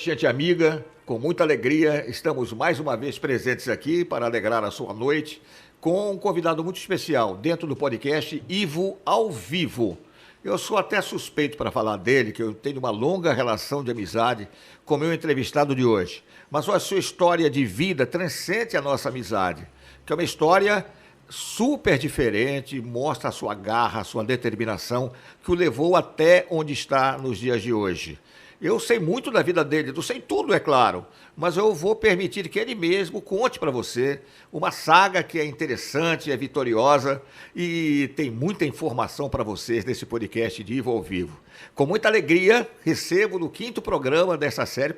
Gente amiga, com muita alegria, estamos mais uma vez presentes aqui para alegrar a sua noite com um convidado muito especial dentro do podcast Ivo ao Vivo. Eu sou até suspeito para falar dele, que eu tenho uma longa relação de amizade com o meu entrevistado de hoje. Mas a sua história de vida transcende a nossa amizade, que é uma história super diferente, mostra a sua garra, a sua determinação, que o levou até onde está nos dias de hoje. Eu sei muito da vida dele, não sei tudo, é claro, mas eu vou permitir que ele mesmo conte para você uma saga que é interessante, é vitoriosa e tem muita informação para vocês nesse podcast de Ivo ao Vivo. Com muita alegria, recebo no quinto programa dessa série,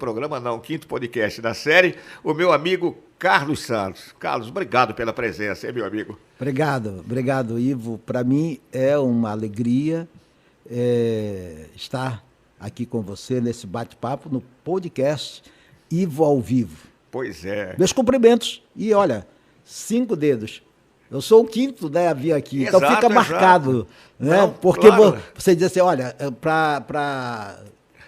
quinto podcast da série, o meu amigo Carlos Santos. Carlos, obrigado pela presença, hein, meu amigo? Obrigado, Ivo. Para mim é uma alegria estar aqui com você nesse bate-papo no podcast Ivo ao Vivo. Pois é. Meus cumprimentos. E olha, 5 dedos. Eu sou o quinto, né, a vir aqui. Exato, então fica marcado. Né? Não, porque claro. você diz assim, olha,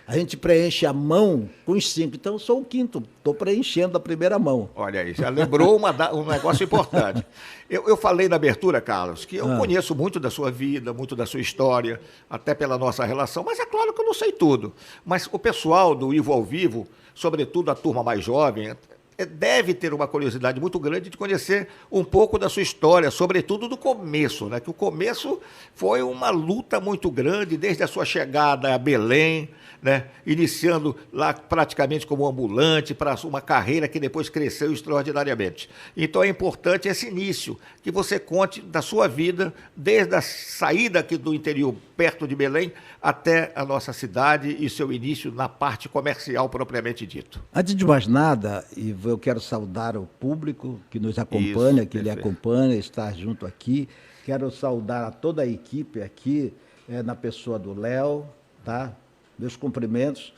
a gente preenche a mão com os 5. Então eu sou o quinto. Estou preenchendo a primeira mão. Olha aí, já lembrou um negócio importante. Eu falei na abertura, Carlos, que eu conheço muito da sua vida, muito da sua história, até pela nossa relação, mas é claro que eu não sei tudo. Mas o pessoal do Ivo ao Vivo, sobretudo a turma mais jovem, deve ter uma curiosidade muito grande de conhecer um pouco da sua história, sobretudo do começo, né? Que o começo foi uma luta muito grande, desde a sua chegada a Belém, né? Iniciando lá praticamente como ambulante, para uma carreira que depois cresceu extraordinariamente. Então é importante esse início, que você conte da sua vida, desde a saída aqui do interior, perto de Belém, até a nossa cidade e seu início na parte comercial propriamente dito. Antes de mais nada, Ivo, eu quero saudar o público que nos acompanha, que ele acompanha, está junto aqui. Quero saudar a toda a equipe aqui, na pessoa do Léo, tá? Meus cumprimentos.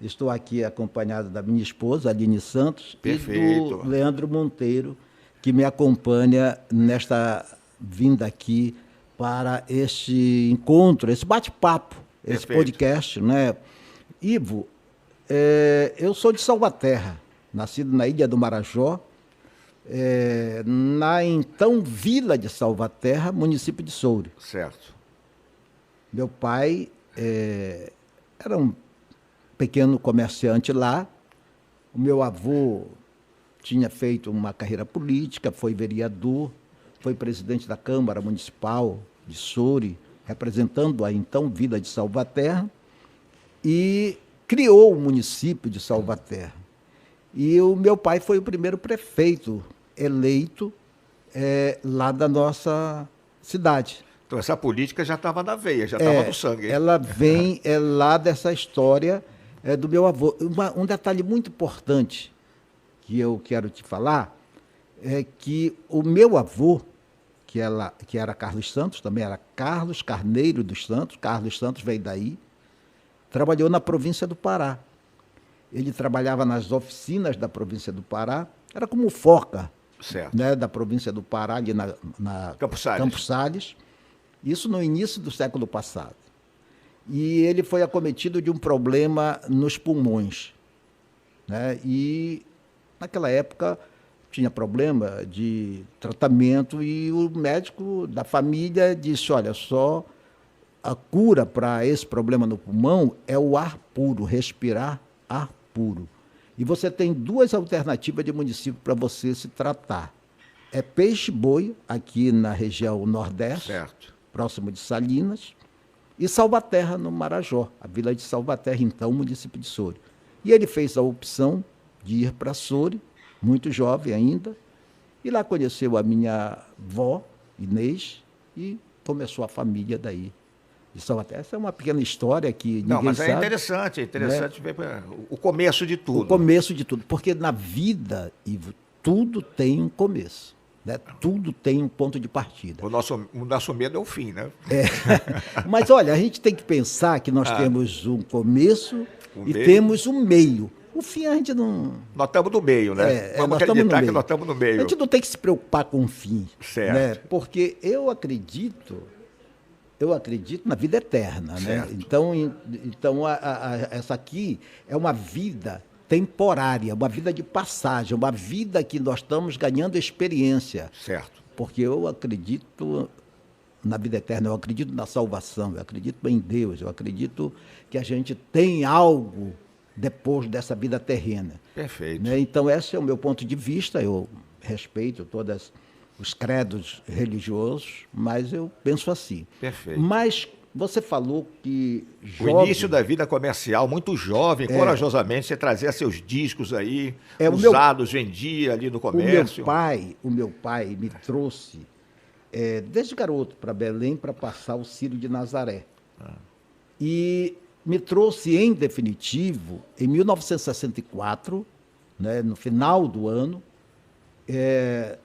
Estou aqui acompanhado da minha esposa, Aline Santos, Perfeito. E do Leandro Monteiro, que me acompanha nesta vinda aqui para este encontro, esse bate-papo, esse podcast, né? Ivo, eu sou de Salvaterra, nascido na Ilha do Marajó, na então Vila de Salvaterra, município de Soure. Certo. Meu pai era um pequeno comerciante lá. O meu avô tinha feito uma carreira política, foi vereador, foi presidente da Câmara Municipal de Soure, representando a então Vila de Salvaterra, e criou o município de Salvaterra. E o meu pai foi o primeiro prefeito eleito lá da nossa cidade. Então essa política já estava na veia, já estava no sangue. Hein? Ela vem lá dessa história do meu avô. Um detalhe muito importante que eu quero te falar, é que o meu avô, que era Carlos Santos, também era Carlos Carneiro dos Santos, Carlos Santos veio daí, trabalhou na província do Pará. Ele trabalhava nas oficinas da província do Pará, era como o Foca, né, da província do Pará, ali na Campos Sales. Isso no início do século passado. E ele foi acometido de um problema nos pulmões, né? E naquela época tinha problema de tratamento e o médico da família disse, olha, só a cura para esse problema no pulmão é o ar puro, respirar ar puro. E você tem duas alternativas de município para você se tratar. É Peixe-Boi, aqui na região Nordeste, certo, próximo de Salinas, e Salvaterra, no Marajó, a vila de Salvaterra, então, município de Soure. E ele fez a opção de ir para Soure, muito jovem ainda, e lá conheceu a minha avó, Inês, e começou a família daí, de Salvaterra. Essa é uma pequena história que ninguém sabe. Não, mas é interessante ver o começo de tudo. O começo de tudo, porque na vida, Ivo, tudo tem um começo. Né? Tudo tem um ponto de partida. O nosso medo é o fim, né? É. Mas, olha, a gente tem que pensar que nós temos um começo e temos um meio. O fim a gente não... Nós estamos no meio, né? Vamos acreditar que nós estamos no meio. A gente não tem que se preocupar com o fim. Certo. Né? Porque eu acredito na vida eterna. Né? Então essa aqui é uma vida temporária, uma vida de passagem, uma vida que nós estamos ganhando experiência. Certo. Porque eu acredito na vida eterna, eu acredito na salvação, eu acredito em Deus, eu acredito que a gente tem algo depois dessa vida terrena. Perfeito. Né? Então, esse é o meu ponto de vista, eu respeito todos os credos religiosos, mas eu penso assim. Perfeito. Mas você falou que jovem... O início da vida comercial, muito jovem, corajosamente, você trazia seus discos aí, usados, vendia ali no comércio. O meu pai me trouxe, desde garoto, para Belém, para passar o Círio de Nazaré. E me trouxe, em definitivo, em 1964, né, no final do ano.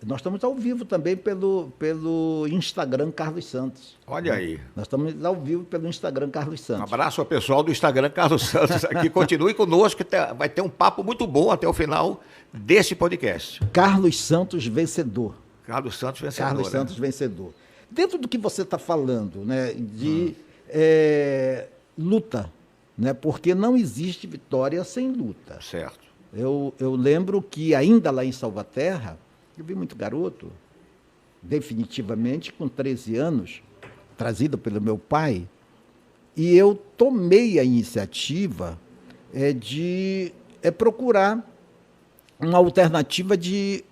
Nós estamos ao vivo também pelo Instagram Carlos Santos. Olha aí. Nós estamos ao vivo pelo Instagram Carlos Santos. Um abraço ao pessoal do Instagram Carlos Santos aqui. Continue conosco, que vai ter um papo muito bom até o final desse podcast. Carlos Santos Vencedor. Carlos Santos Vencedor. Carlos Santos Vencedor. Dentro do que você está falando, né, de luta, né, porque não existe vitória sem luta. Certo. Eu lembro que ainda lá em Salvaterra, eu vi muito garoto, definitivamente com 13 anos, trazido pelo meu pai, e eu tomei a iniciativa de procurar uma alternativa de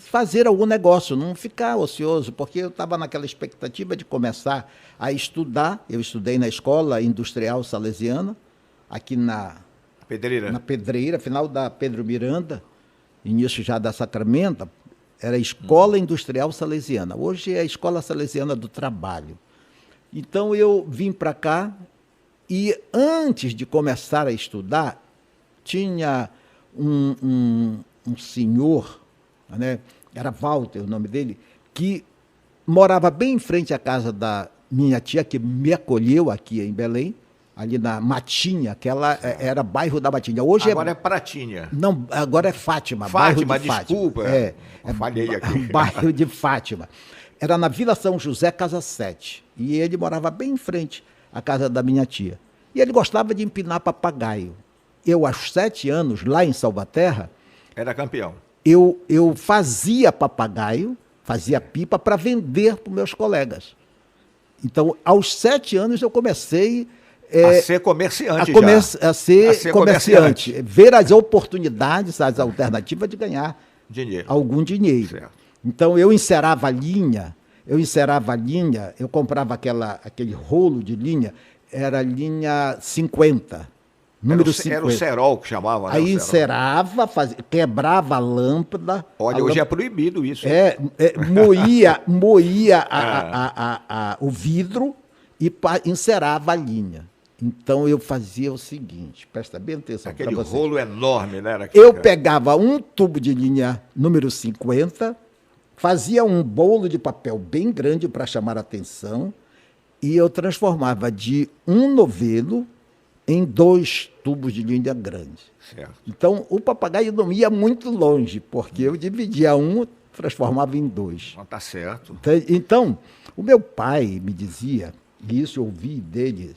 fazer algum negócio, não ficar ocioso, porque eu estava naquela expectativa de começar a estudar. Eu estudei na Escola Industrial Salesiana, aqui na Pedreira, final da Pedro Miranda, início já da Sacramento, era a Escola Industrial Salesiana. Hoje é a Escola Salesiana do Trabalho. Então eu vim para cá e antes de começar a estudar, tinha um senhor, né, era Walter o nome dele, que morava bem em frente à casa da minha tia, que me acolheu aqui em Belém, ali na Matinha, aquela era bairro da Matinha. Hoje agora é Pratinha. Não, agora é Fátima. Fátima, desculpa. Falhei aqui. Bairro de Fátima. Era na Vila São José, Casa 7. E ele morava bem em frente à casa da minha tia. E ele gostava de empinar papagaio. Eu, aos 7 anos, lá em Salvaterra... Era campeão. Eu fazia papagaio, fazia pipa para vender para os meus colegas. Então, aos 7 anos, eu comecei... a ser comerciante a ser comerciante. Ver as oportunidades, as alternativas de ganhar algum dinheiro. Certo. Então, eu encerava a linha, eu comprava aquele rolo de linha, era linha 50, número 50. Era o cerol que chamava, né? Aí encerava, quebrava a lâmpada. Olha, hoje é proibido isso. Moía o vidro e encerava a linha. Então eu fazia o seguinte, presta bem atenção para Aquele você. rolo enorme, né? Eu pegava um tubo de linha número 50, fazia um bolo de papel bem grande para chamar a atenção e eu transformava de um novelo em 2 tubos de linha grande. Certo. Então, o papagaio não ia muito longe, porque eu dividia um, transformava em 2. Não tá certo. Então, o meu pai me dizia, e isso eu ouvi dele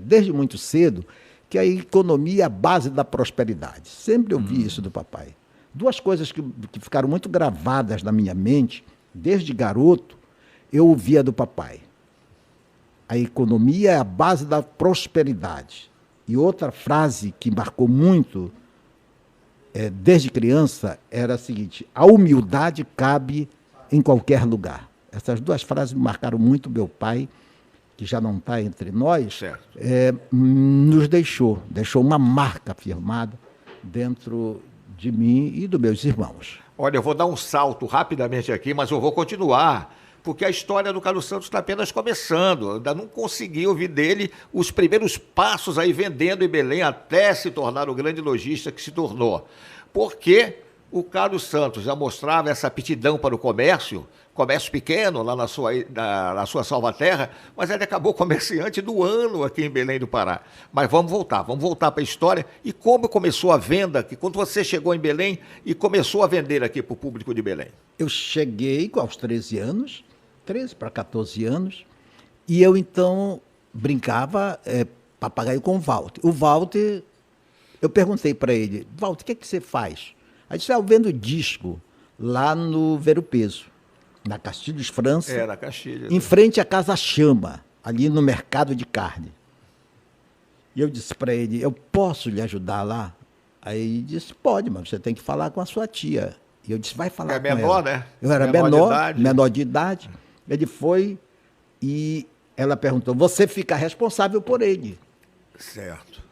desde muito cedo, que a economia é a base da prosperidade. Sempre ouvi isso do papai. 2 coisas que ficaram muito gravadas na minha mente, desde garoto, eu ouvia do papai. A economia é a base da prosperidade. E outra frase que marcou muito, desde criança, era a seguinte: a humildade cabe em qualquer lugar. Essas 2 frases me marcaram muito meu pai, que já não está entre nós, nos deixou uma marca firmada dentro de mim e dos meus irmãos. Olha, eu vou dar um salto rapidamente aqui, mas eu vou continuar, porque a história do Carlos Santos está apenas começando. Eu ainda não consegui ouvir dele os primeiros passos aí vendendo em Belém até se tornar o grande lojista que se tornou. Porque o Carlos Santos já mostrava essa aptidão para o comércio pequeno lá na sua Salvaterra, mas ele acabou comerciante do ano aqui em Belém do Pará. Mas vamos voltar para a história e como começou a venda, que quando você chegou em Belém e começou a vender aqui para o público de Belém. Eu cheguei aos 13 anos, 13 para 14 anos, e eu então brincava papagaio com o Walter. O Walter, eu perguntei para ele: Walter, o que é que você faz? Aí disse: eu vendo disco lá no Ver o Peso, na Castilhos França, na Castilhos, em frente à Casa Chama, ali no mercado de carne. E eu disse para ele: eu posso lhe ajudar lá? Aí ele disse: pode, mas você tem que falar com a sua tia. E eu disse: vai falar com ela. É menor, né? Eu era menor de idade. Ele foi e ela perguntou: você fica responsável por ele. Certo.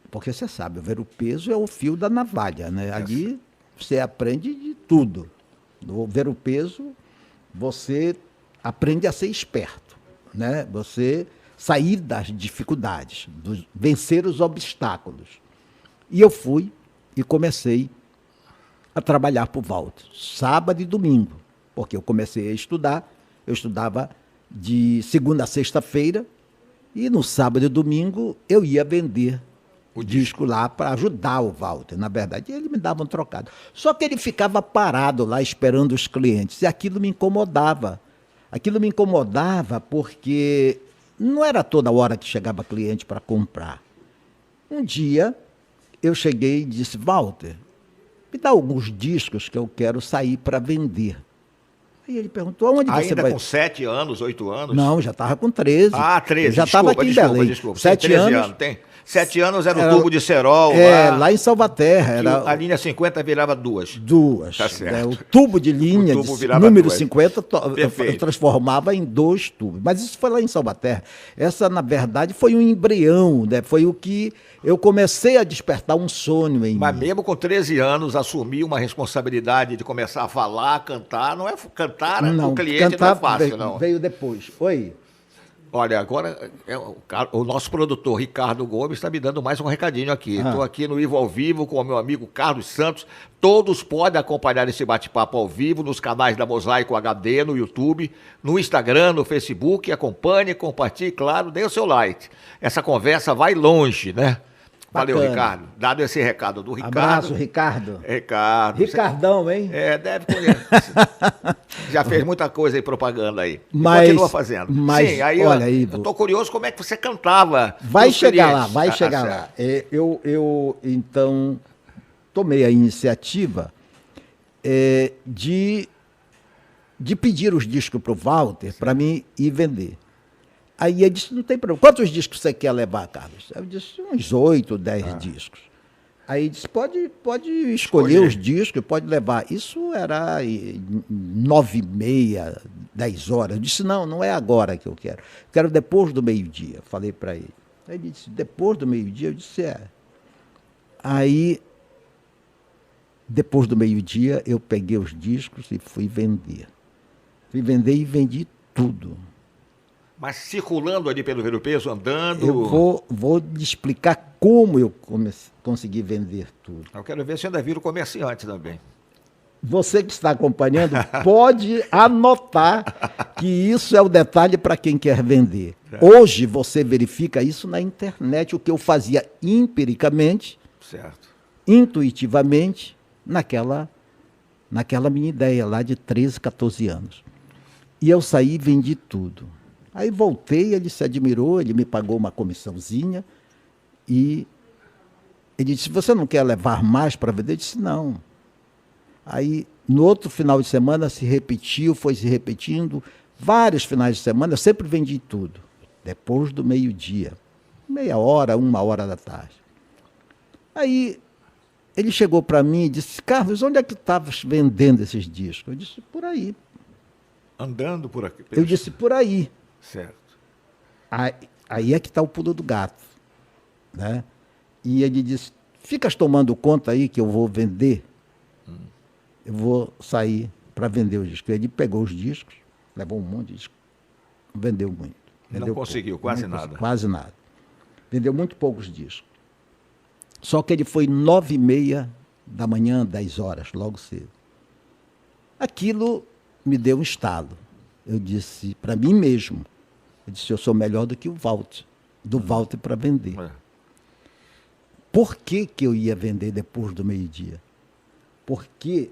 Porque você sabe, o Ver o Peso é o fio da navalha, né? Ali você aprende de tudo. No Ver o Peso, você aprende a ser esperto, né? Você sair das dificuldades, vencer os obstáculos. E eu fui e comecei a trabalhar por Walter, sábado e domingo, porque eu comecei a estudar. Eu estudava de segunda a sexta-feira e no sábado e domingo eu ia vender o disco lá para ajudar o Walter. Na verdade, ele me dava um trocado. Só que ele ficava parado lá esperando os clientes e aquilo me incomodava. Aquilo me incomodava porque não era toda hora que chegava cliente para comprar. Um dia eu cheguei e disse: Walter, me dá alguns discos que eu quero sair para vender. Aí ele perguntou: aonde você vai? Ainda com 7 anos, 8 anos? Não, já estava com 13. Ah, 13. Eu já estava aqui em Belém. Desculpa. 7 anos. Tem 7 anos era o tubo de cerol. Lá em Salvaterra. Era a linha 50 virava 2. 2. Tá certo. O tubo de linha, tubo número 2. 50, eu transformava em 2 tubos. Mas isso foi lá em Salvaterra. Essa, na verdade, foi um embrião, né? Foi o que eu comecei a despertar um sonho em mim. Mas mesmo com 13 anos, assumir uma responsabilidade de começar a falar, cantar, não é cantar o cliente não é fácil, não. Veio depois. Oi. Olha, agora o nosso produtor Ricardo Gomes está me dando mais um recadinho aqui. Estou aqui no Ivo ao Vivo com o meu amigo Carlos Santos. Todos podem acompanhar esse bate-papo ao vivo nos canais da Mosaico HD, no YouTube, no Instagram, no Facebook. Acompanhe, compartilhe, claro, dê o seu like. Essa conversa vai longe, né? Bacana. Valeu, Ricardo. Dado esse recado do Ricardo. Abraço, Ricardo. Ricardão, hein? Deve conhecer. Já fez muita coisa aí, propaganda aí. Mas, continua fazendo. Sim, aí olha, eu estou curioso como é que você cantava. Vai chegar lá. Eu então, tomei a iniciativa de pedir os discos para o Walter para mim ir vender. Aí ele disse: não tem problema. Quantos discos você quer levar, Carlos? Eu disse: uns 8, 10 discos. Aí ele disse: pode escolher os discos, pode levar. Isso era 9h30, 10 horas. Eu disse: não é agora que eu quero. Quero depois do meio-dia. Falei para ele. Aí ele disse: depois do meio-dia? Eu disse: é. Aí, depois do meio-dia, eu peguei os discos e fui vender. Fui vender e vendi tudo. Mas circulando ali pelo Ver o Peso, andando... Eu vou lhe explicar como eu consegui vender tudo. Eu quero ver se ainda vira comerciante também. Você que está acompanhando pode anotar que isso é o detalhe para quem quer vender. Hoje você verifica isso na internet, o que eu fazia empiricamente, Certo. intuitivamente, naquela minha ideia lá de 13, 14 anos. E eu saí e vendi tudo. Aí voltei, ele se admirou, ele me pagou uma comissãozinha e ele disse, você não quer levar mais para vender? Eu disse, não. Aí, no outro final de semana, se repetiu, foi se repetindo. Vários finais de semana, eu sempre vendi tudo. Depois do meio-dia. 30h, 1h da tarde. Aí, ele chegou para mim e disse, Carlos, onde é que tu estavas vendendo esses discos? Eu disse, por aí. Andando por aqui. Eu disse, por aí. Certo. Aí é que está o pulo do gato. Né? E ele disse, ficas tomando conta aí que eu vou vender? Eu vou sair para vender os discos. Ele pegou os discos, levou um monte de discos, vendeu muito. Vendeu Não conseguiu, pouco, quase nada. Quase nada. Vendeu muito poucos discos. Só que ele foi 9h30 da manhã, 10h, logo cedo. Aquilo me deu um estalo. Eu disse para mim mesmo, eu disse, eu sou melhor do que o Walter, do Walter para vender. Por que eu ia vender depois do meio-dia? Porque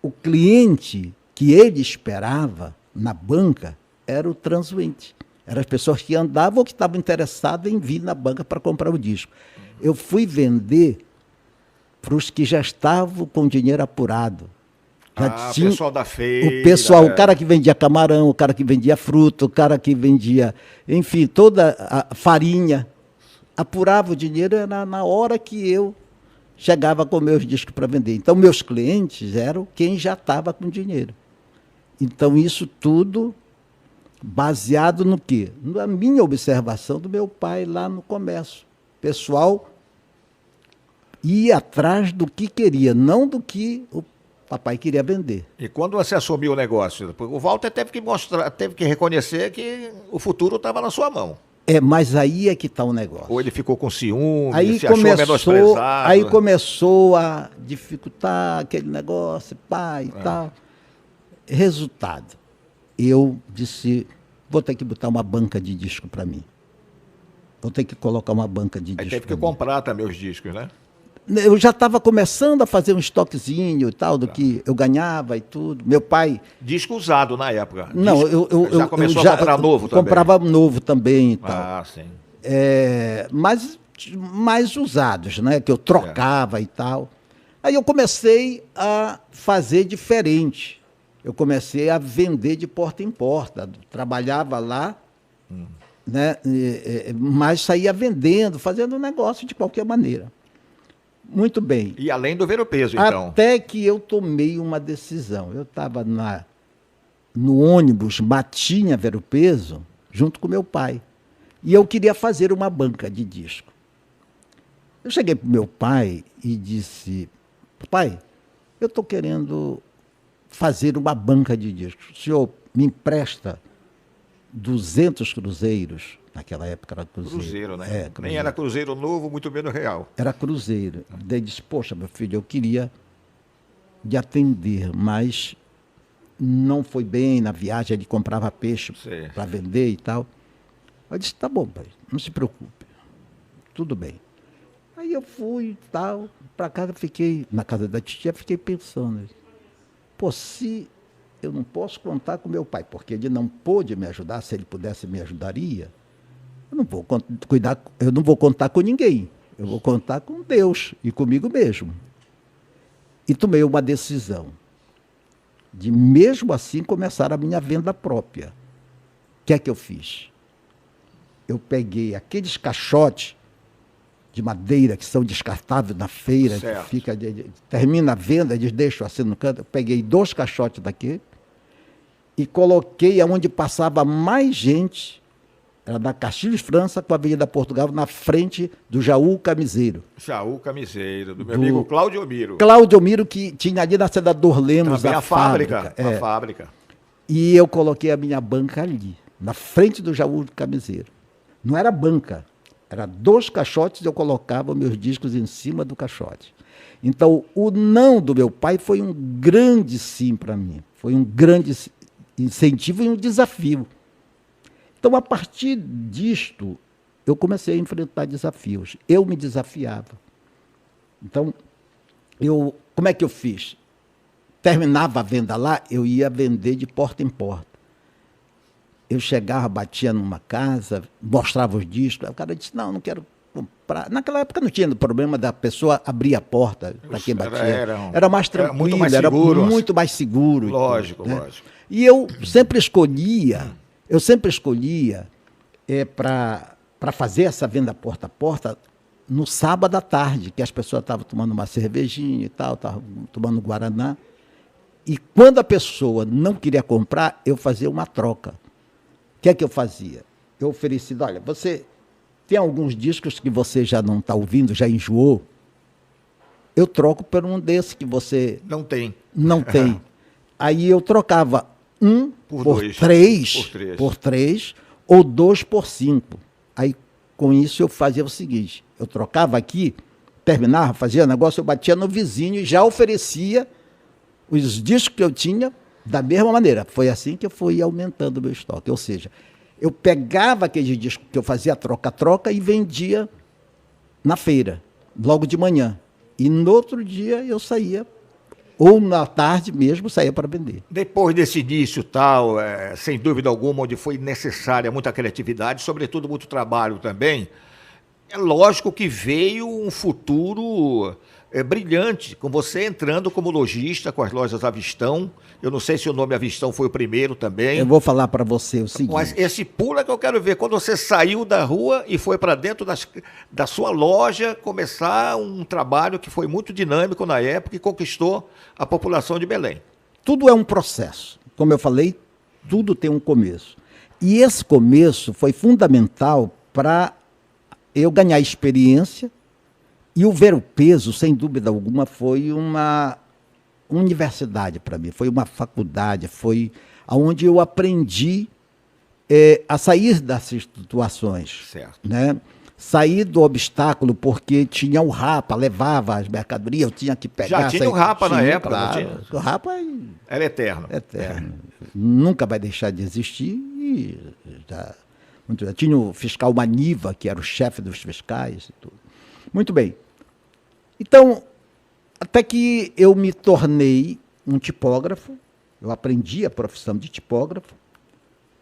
o cliente que ele esperava na banca era o transuente. Eram as pessoas que andavam ou que estavam interessadas em vir na banca para comprar o disco. Eu fui vender para os que já estavam com dinheiro apurado. O pessoal da feira. O pessoal, o cara que vendia camarão, o cara que vendia fruta, o cara que vendia, enfim, toda a farinha. Apurava o dinheiro era na hora que eu chegava com meus discos para vender. Então, meus clientes eram quem já estava com dinheiro. Então, isso tudo baseado no quê? Na minha observação do meu pai lá no comércio. O pessoal ia atrás do que queria, não do que o papai queria vender. E quando você assumiu o negócio, o Walter teve que mostrar, teve que reconhecer que o futuro estava na sua mão. Mas aí é que está o negócio. Ou ele ficou com ciúme, aí se achou menosprezado. Aí começou a dificultar aquele negócio, pai e tal. Resultado, eu disse, vou ter que botar uma banca de disco para mim. Vou ter que colocar uma banca de disco. Aí teve que comprar também os discos, né? Eu já estava começando a fazer um estoquezinho e tal, do que eu ganhava e tudo. Meu pai... Disco usado na época. Não, disco, já começou a comprar novo também? Comprava novo também e tal. Ah, sim. Mas mais usados, né? Que eu trocava e tal. Aí eu comecei a fazer diferente. Eu comecei a vender de porta em porta. Trabalhava lá, né? Mas saía vendendo, fazendo negócio de qualquer maneira. Muito bem. E além do Ver o Peso, então? Até que eu tomei uma decisão. Eu estava no ônibus Matinha Ver o Peso, junto com meu pai. E eu queria fazer uma banca de disco. Eu cheguei para o meu pai e disse, pai, eu estou querendo fazer uma banca de discos. O senhor me empresta 200 cruzeiros. Naquela época era cruzeiro. Cruzeiro, né? Cruzeiro. Nem era cruzeiro novo, muito menos real. Era cruzeiro. Daí disse, poxa, meu filho, eu queria lhe atender, mas não foi bem na viagem, ele comprava peixe para vender e tal. Eu disse, tá bom, pai, não se preocupe, tudo bem. Aí eu fui e tal, para casa, fiquei, na casa da titia, fiquei pensando, pô, se eu não posso contar com meu pai, porque ele não pôde me ajudar, se ele pudesse me ajudaria, eu não vou contar com ninguém, eu vou contar com Deus e comigo mesmo. E tomei uma decisão de, mesmo assim, começar a minha venda própria. O que é que eu fiz? Eu peguei aqueles caixotes de madeira que são descartáveis na feira, certo, que fica, termina a venda, eles deixam assim no canto. Eu peguei 2 caixotes daqui e coloquei aonde passava mais gente. Era da Castilhos França com a Avenida Portugal, na frente do Jaú Camiseiro. Jaú Camiseiro, do meu amigo Cláudio Miro. Cláudio Miro, que tinha ali na Senador Lemos também a fábrica. A fábrica. E eu coloquei a minha banca ali. na frente do Jaú de Camiseiro. Não era banca, era 2 caixotes e eu colocava meus discos em cima do caixote. Então, o não do meu pai foi um grande sim para mim. Foi um grande incentivo e um desafio. Então, a partir disto, eu comecei a enfrentar desafios. Eu me desafiava. Então, como é que eu fiz? Terminava a venda lá, eu ia vender de porta em porta. Eu chegava, batia numa casa, mostrava os discos, aí o cara disse, não quero comprar. Naquela época não tinha problema da pessoa abrir a porta para quem batia. Era mais tranquilo, muito mais seguro. Lógico, tudo, né? lógico. E eu sempre escolhia para fazer essa venda porta a porta no sábado à tarde, que as pessoas estavam tomando uma cervejinha e tal, estavam tomando guaraná. E quando a pessoa não queria comprar, eu fazia uma troca. O que é que eu fazia? Eu oferecia, olha, você tem alguns discos que você já não está ouvindo, já enjoou, eu troco por um desse que você não tem. Aí eu trocava por 3 ou 2 por 5. Aí, com isso, eu fazia o seguinte, eu trocava aqui, terminava, fazia negócio, eu batia no vizinho e já oferecia os discos que eu tinha da mesma maneira. Foi assim que eu fui aumentando o meu estoque. Ou seja, eu pegava aquele disco que eu fazia troca-troca e vendia na feira, logo de manhã. E no outro dia eu saía, ou na tarde mesmo, saía para vender. Depois desse início tal, sem dúvida alguma, onde foi necessária muita criatividade, sobretudo muito trabalho também, é lógico que veio um futuro brilhante, com você entrando como lojista com as lojas Avistão. Eu não sei se o nome Avistão foi o primeiro também. Eu vou falar para você o seguinte. Mas esse pulo é que eu quero ver, quando você saiu da rua e foi para dentro da sua loja começar um trabalho que foi muito dinâmico na época e conquistou a população de Belém. Tudo é um processo. Como eu falei, tudo tem um começo. E esse começo foi fundamental para eu ganhar experiência. E o Ver o Peso, sem dúvida alguma, foi uma universidade para mim, foi uma faculdade, foi onde eu aprendi a sair dessas situações. Certo. Né? Sair do obstáculo, porque tinha o Rapa, levava as mercadorias, eu tinha que pegar... Já tinha o Rapa na época, claro, não tinha? O Rapa era eterno. Eterno. Nunca vai deixar de existir. E já tinha o fiscal Maniva, que era o chefe dos fiscais e tudo. Muito bem. Então, até que eu me tornei um tipógrafo, eu aprendi a profissão de tipógrafo.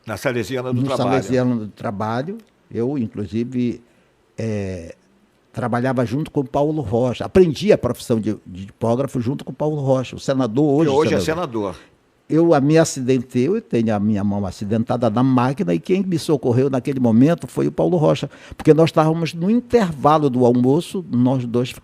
Na Salesiana do No Trabalho. Salesiano do Trabalho. Eu, inclusive, trabalhava junto com o Paulo Rocha. Aprendi a profissão de tipógrafo junto com o Paulo Rocha, o senador hoje. E hoje é senador. Eu me acidentei, eu tenho a minha mão acidentada na máquina e quem me socorreu naquele momento foi o Paulo Rocha, porque nós estávamos no intervalo do almoço, nós dois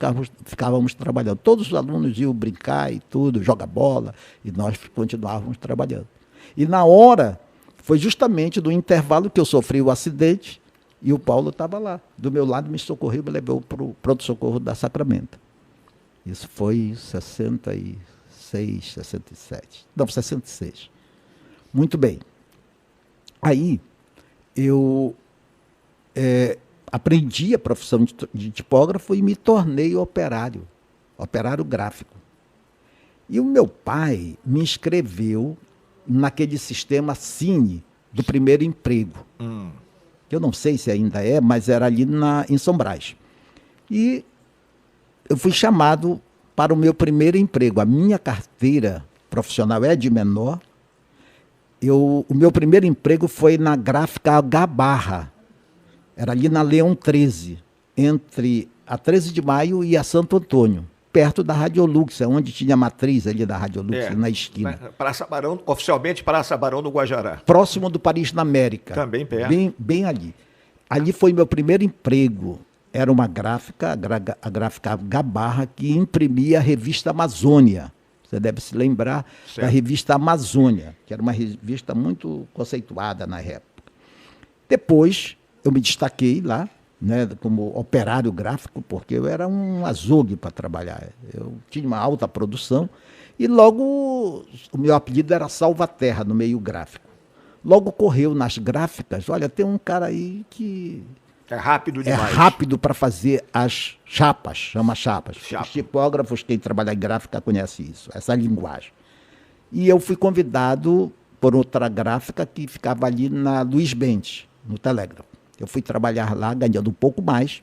ficávamos trabalhando. Todos os alunos iam brincar e tudo, jogar bola, e nós continuávamos trabalhando. E na hora, foi justamente no intervalo que eu sofri o acidente e o Paulo estava lá, do meu lado, me socorreu e me levou para o pronto-socorro da Sacramento. Isso foi em 67. Não, 66. Muito bem. Aí, eu aprendi a profissão de tipógrafo e me tornei operário gráfico. E o meu pai me inscreveu naquele sistema Cine do primeiro emprego. Que eu não sei se ainda é, mas era ali em São Brás. E eu fui chamado para o meu primeiro emprego. A minha carteira profissional é de menor. O meu primeiro emprego foi na gráfica H-Barra. Era ali na Leão 13, entre a 13 de Maio e a Santo Antônio, perto da Radiolux, onde tinha a matriz ali da Radiolux, na esquina. Praça Barão, oficialmente Praça Barão do Guajará. Próximo do Paris na América. Também perto. Bem ali. Ali foi meu primeiro emprego. Era uma gráfica, a gráfica H-Barra, que imprimia a revista Amazônia. Você deve se lembrar da revista Amazônia, que era uma revista muito conceituada na época. Depois, eu me destaquei lá, né, como operário gráfico, porque eu era um açougue para trabalhar. Eu tinha uma alta produção e logo o meu apelido era Salvaterra no meio gráfico. logo correu nas gráficas, olha, tem um cara aí que É rápido é demais. rápido para fazer as chapas, chama chapas. Chapa. Os tipógrafos, quem trabalha em gráfica conhece isso, essa linguagem. E eu fui convidado por outra gráfica que ficava ali na Luiz Bentes, no Telégrafo. Eu fui trabalhar lá, ganhando um pouco mais,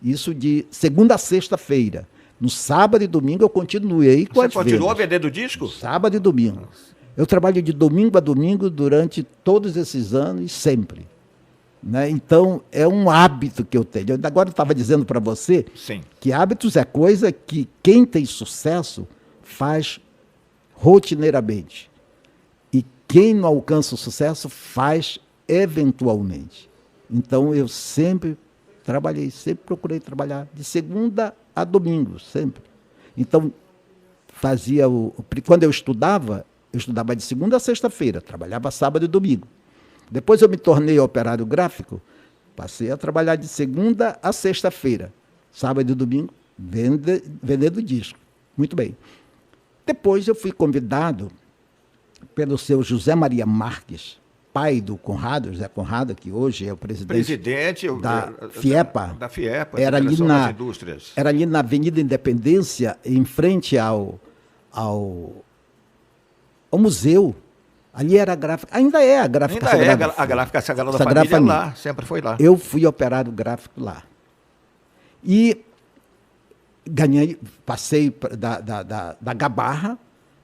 isso de segunda a sexta-feira. No sábado e domingo eu continuei com Você as continuou vendas. vendendo disco? Sábado e domingo. Eu trabalho de domingo a domingo durante todos esses anos, sempre. Né? Então, é um hábito que eu tenho. Agora eu estava dizendo para você Sim. que hábitos é coisa que quem tem sucesso faz rotineiramente. E quem não alcança o sucesso faz eventualmente. Então, eu sempre trabalhei, sempre procurei trabalhar de segunda a domingo, sempre. Então, quando eu estudava de segunda a sexta-feira, trabalhava sábado e domingo. Depois eu me tornei operário gráfico, passei a trabalhar de segunda a sexta-feira, sábado e domingo, vendendo disco. Muito bem. Depois eu fui convidado pelo seu José Maria Marques, pai do Conrado, José Conrado, que hoje é o presidente da FIEPA. Da FIEPA, era ali das Indústrias. Era ali na Avenida Independência, em frente ao museu. Ali era a gráfica, ainda é a gráfica Sagrada. A gráfica Sagrada Sagrada Família Família. lá, sempre foi lá. Eu fui operário gráfico lá. E passei da Gabarra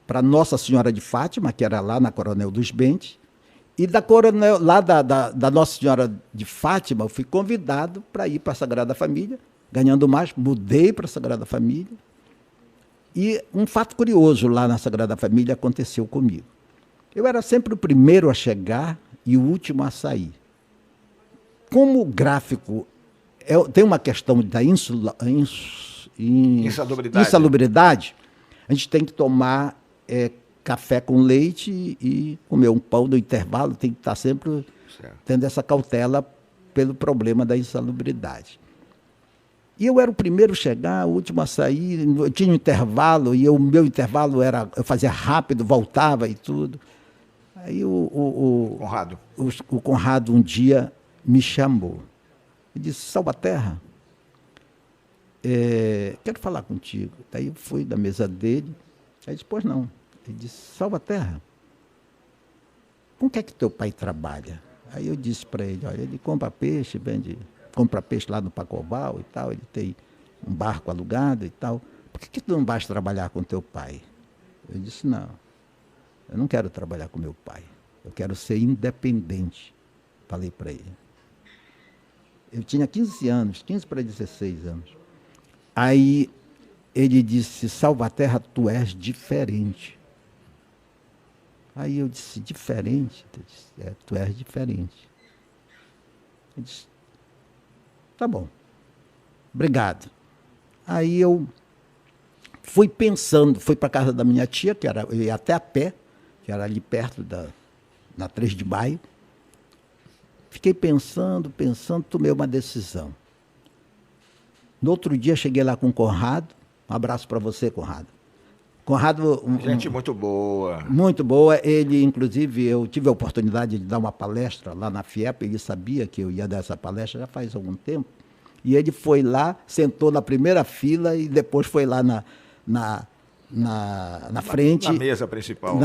para Nossa Senhora de Fátima, que era lá na Coronel dos Bentes, e lá da Nossa Senhora de Fátima, eu fui convidado para ir para a Sagrada Família, ganhando mais, mudei para a Sagrada Família, e um fato curioso lá na Sagrada Família aconteceu comigo. Eu era sempre o primeiro a chegar e o último a sair. Como o gráfico tem uma questão da insalubridade, a gente tem que tomar café com leite e comer um pão no intervalo, tem que estar sempre tendo essa cautela pelo problema da insalubridade. E eu era o primeiro a chegar, o último a sair, eu tinha um intervalo, e o meu intervalo era, eu fazia rápido, voltava e tudo. Aí o Conrado um dia me chamou. Ele disse, Salvaterra, quero falar contigo. Daí eu fui da mesa dele, aí disse, pois não. Ele disse, Salvaterra, com que é que teu pai trabalha? Aí eu disse para ele, olha, ele compra peixe, compra peixe lá no Pacobal e tal, ele tem um barco alugado e tal. Por que tu não vais trabalhar com teu pai? Eu disse, não, eu não quero trabalhar com meu pai, eu quero ser independente. Falei para ele. Eu tinha 15 anos, 15 para 16 anos. Aí ele disse, Salvaterra, tu és diferente. Aí eu disse, diferente? Eu disse, tu és diferente. Ele disse, tá bom, obrigado. Aí eu fui pensando, fui para a casa da minha tia, eu ia até a pé, que era ali perto na 3 de maio. Fiquei pensando, tomei uma decisão. No outro dia, cheguei lá com o Conrado. Um abraço para você, Conrado. Conrado... Gente muito boa. Muito boa. Ele, inclusive, eu tive a oportunidade de dar uma palestra lá na FIEP. Ele sabia que eu ia dar essa palestra já faz algum tempo. E ele foi lá, sentou na primeira fila e depois foi lá na frente. Na mesa principal.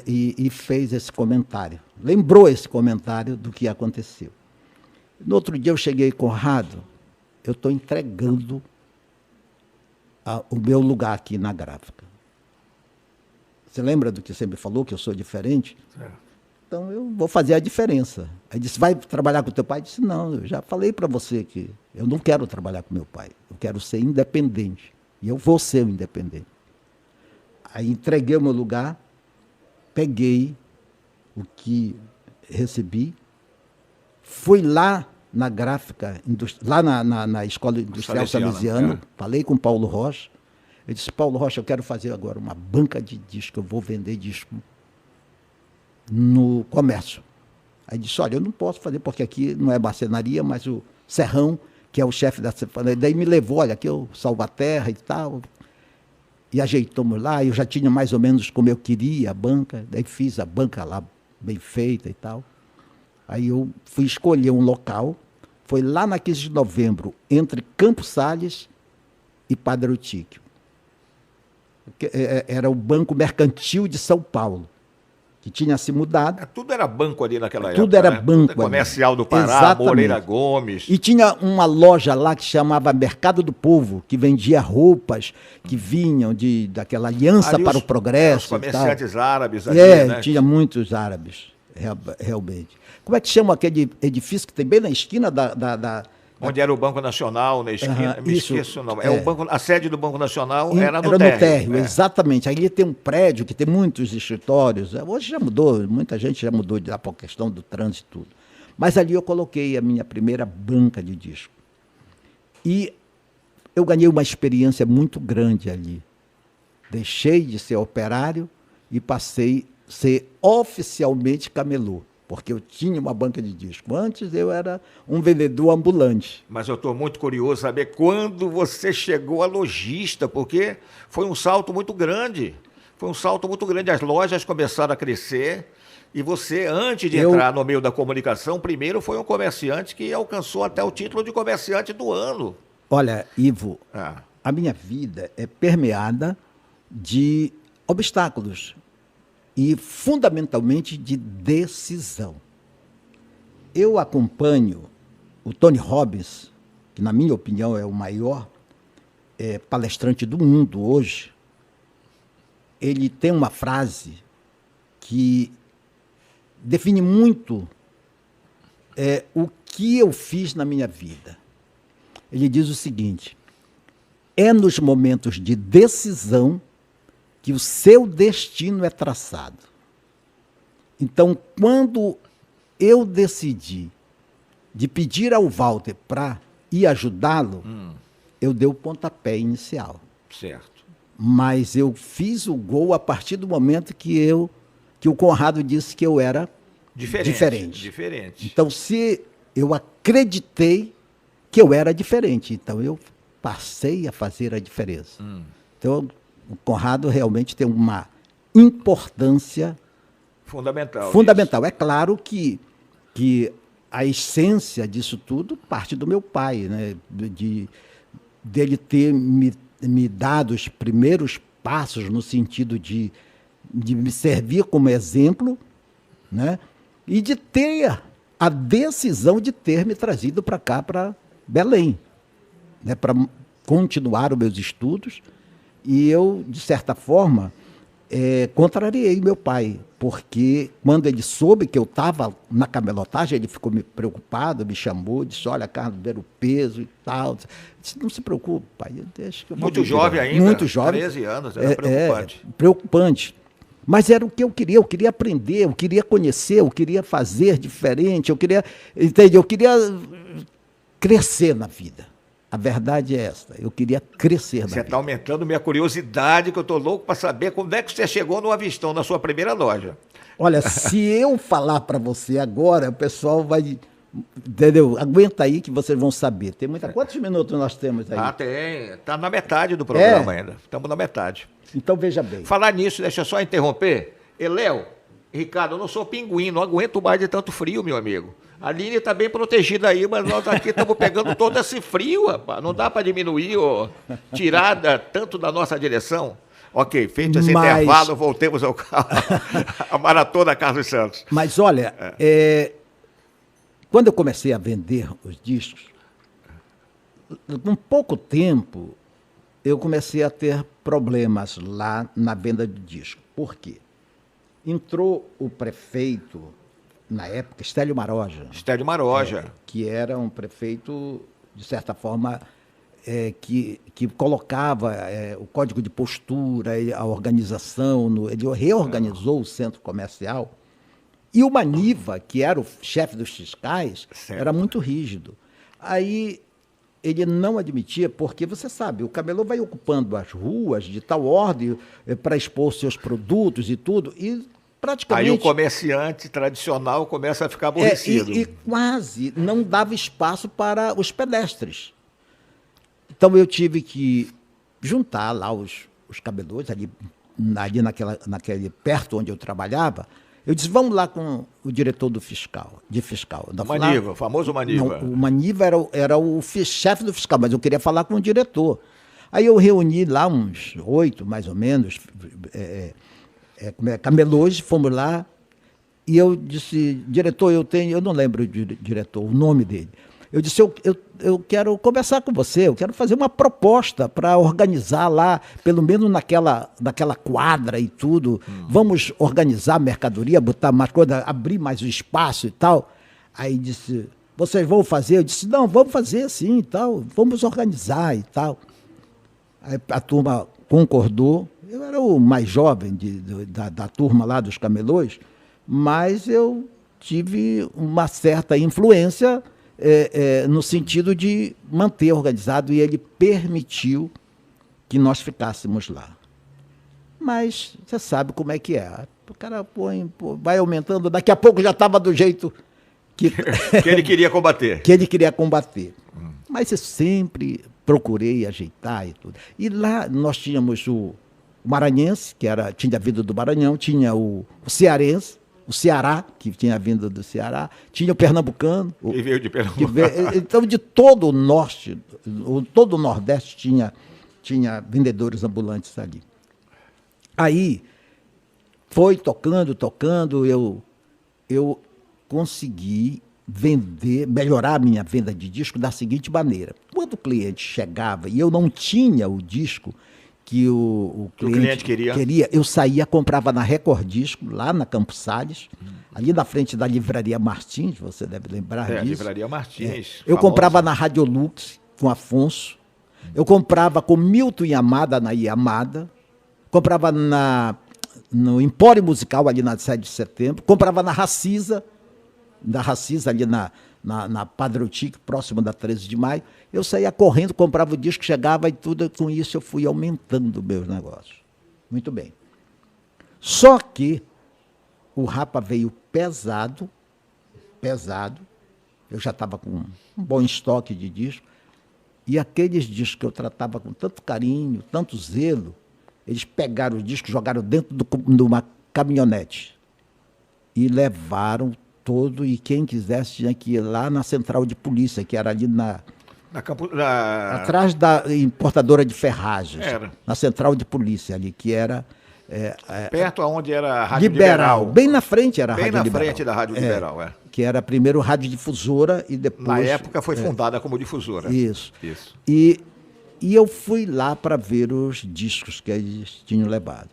E fez esse comentário. Lembrou esse comentário do que aconteceu. No outro dia eu cheguei, Conrado, eu estou entregando o meu lugar aqui na gráfica. Você lembra do que você me falou, que eu sou diferente? Então eu vou fazer a diferença. Aí disse, vai trabalhar com teu pai? Eu disse, não, eu já falei para você que eu não quero trabalhar com meu pai. Eu quero ser independente. E eu vou ser independente. Aí entreguei o meu lugar, peguei o que recebi, fui lá na gráfica, lá na Escola Industrial Salesiana, falei com Paulo Rocha. Eu disse, Paulo Rocha, eu quero fazer agora uma banca de disco, eu vou vender disco no comércio. Aí disse, olha, eu não posso fazer, porque aqui não é marcenaria, mas o Serrão, que é o chefe da cefaneira, daí me levou, olha, aqui eu Salvaterra e tal, e ajeitamos lá, eu já tinha mais ou menos como eu queria a banca, daí fiz a banca lá bem feita e tal. Aí eu fui escolher um local, foi lá na 15 de novembro, entre Campos Sales e Padre Eutíquio. Era o Banco Mercantil de São Paulo, que tinha se mudado. Tudo era banco ali naquela época. Tudo era né? banco. Tudo comercial do Pará, Exatamente. Moreira Gomes. E tinha uma loja lá que chamava Mercado do Povo, que vendia roupas que vinham daquela Aliança Ali para o Progresso. Os comerciantes árabes aqui, né? Tinha muitos árabes, realmente. Como é que chama aquele edifício que tem bem na esquina Onde era o Banco Nacional, na esquina. Me esqueço, não. A sede do Banco Nacional era no térreo. Exatamente. Aí tem um prédio que tem muitos escritórios. Hoje já mudou, muita gente já mudou por questão do trânsito e tudo. Mas ali eu coloquei a minha primeira banca de disco. E eu ganhei uma experiência muito grande ali. Deixei de ser operário e passei a ser oficialmente camelô, porque eu tinha uma banca de disco. Antes eu era um vendedor ambulante. Mas eu estou muito curioso saber quando você chegou a lojista, porque foi um salto muito grande. Foi um salto muito grande. As lojas começaram a crescer e você, antes de entrar no meio da comunicação, primeiro foi um comerciante que alcançou até o título de comerciante do ano. Olha, Ivo, a minha vida é permeada de obstáculos. E, fundamentalmente, de decisão. Eu acompanho o Tony Robbins, que, na minha opinião, é o maior palestrante do mundo hoje. Ele tem uma frase que define muito o que eu fiz na minha vida. Ele diz o seguinte: é nos momentos de decisão que o seu destino é traçado. Então, quando eu decidi de pedir ao Walter para ir ajudá-lo, eu dei o pontapé inicial. Certo. Mas eu fiz o gol a partir do momento que o Conrado disse que eu era diferente. Então, se eu acreditei que eu era diferente, então eu passei a fazer a diferença. Então, o Conrado realmente tem uma importância fundamental. É claro que a essência disso tudo parte do meu pai, né? Dele ter me dado os primeiros passos no sentido de me servir como exemplo, né? E de ter a decisão de ter me trazido para cá, para Belém, né? Para continuar os meus estudos. E eu, de certa forma, contrariei meu pai, porque quando ele soube que eu estava na camelotagem, ele ficou me preocupado, me chamou, disse: olha, Carlos, ver o peso e tal. Eu disse: não se preocupe, pai. Muito jovem ainda, muito jovem. 13 anos, era preocupante. Preocupante. Mas era o que eu queria aprender, eu queria conhecer, eu queria fazer diferente, eu queria crescer na vida. A verdade é esta, eu queria crescer na vida. Você está aumentando minha curiosidade, que eu estou louco para saber como é que você chegou no Avistão, na sua primeira loja. Olha, se eu falar para você agora, o pessoal vai... Entendeu? Aguenta aí que vocês vão saber. Quantos minutos nós temos aí? Tem. Está na metade do programa ainda. Estamos na metade. Então, veja bem. Falar nisso, deixa eu só interromper. Léo, Ricardo, eu não sou pinguim, não aguento mais de tanto frio, meu amigo. A Aline está bem protegida aí, mas nós aqui estamos pegando todo esse frio, rapaz. Não dá para diminuir ou tirar tanto da nossa direção. Ok, feito esse intervalo, voltemos ao carro. A maratona Carlos Santos. Mas olha, quando eu comecei a vender os discos, com pouco tempo, eu comecei a ter problemas lá na venda de disco. Por quê? Entrou o prefeito, na época, Estélio Maroja. Estélio Maroja. Que era um prefeito, de certa forma, que colocava o código de postura, a organização, ele reorganizou o centro comercial. E o Maniva, que era o chefe dos fiscais, era muito rígido. Aí ele não admitia, porque você sabe, o camelô vai ocupando as ruas de tal ordem para expor seus produtos e tudo, e praticamente... Aí o comerciante tradicional começa a ficar aborrecido. E quase não dava espaço para os pedestres. Então eu tive que juntar lá os camelôs, ali naquele perto onde eu trabalhava, Eu disse, vamos lá com o diretor de fiscal. Maniva, o famoso Maniva. Não, o Maniva era o chefe do fiscal, mas eu queria falar com o diretor. Aí eu reuni lá uns 8, mais ou menos, camelôs, fomos lá, e eu disse, diretor, eu não lembro o diretor, o nome dele. Eu disse, eu quero conversar com você, eu quero fazer uma proposta para organizar lá, pelo menos naquela quadra e tudo. Vamos organizar a mercadoria, botar mais coisa, abrir mais o espaço e tal. Aí disse, vocês vão fazer? Eu disse, não, vamos fazer sim e tal, vamos organizar e tal. Aí a turma concordou. Eu era o mais jovem da turma lá dos camelôs, mas eu tive uma certa influência no sentido de manter organizado, e ele permitiu que nós ficássemos lá. Mas você sabe como é que é. O cara vai aumentando, daqui a pouco já estava do jeito que ele queria combater. Que ele queria combater. Mas eu sempre procurei ajeitar e tudo. E lá nós tínhamos o maranhense, que tinha vindo do Maranhão, tinha o cearense, o Ceará, que tinha vindo do Ceará, tinha o pernambucano. Que veio de Pernambuco. Então, de todo o norte, todo o nordeste tinha vendedores ambulantes ali. Aí, foi tocando, eu consegui melhorar a minha venda de disco da seguinte maneira. Quando o cliente chegava e eu não tinha o disco que o cliente queria, eu saía, comprava na Record Disco, lá na Campos Salles, ali na frente da Livraria Martins, você deve lembrar disso. Livraria Martins. Eu comprava na Radiolux, com Afonso, eu comprava com Milton Yamada, na Yamada, comprava no Empório Musical, ali na 7 de setembro, comprava na Racisa, ali na Padre Otique, próximo da 13 de maio. Eu saía correndo, comprava o disco, chegava e tudo. Com isso eu fui aumentando meus negócios. Muito bem. Só que o Rapa veio pesado. Eu já estava com um bom estoque de disco. E aqueles discos que eu tratava com tanto carinho, tanto zelo, eles pegaram os discos, jogaram dentro de uma caminhonete e levaram todo, e quem quisesse tinha que ir lá na central de polícia, que era ali atrás da importadora de ferragens. Na central de polícia ali, que era... perto aonde era a Rádio Liberal. Bem na frente era a Rádio Liberal. Bem na frente da Rádio Liberal, Que era primeiro radiodifusora e depois... Na época foi fundada como difusora. Isso. E eu fui lá para ver os discos que eles tinham levado.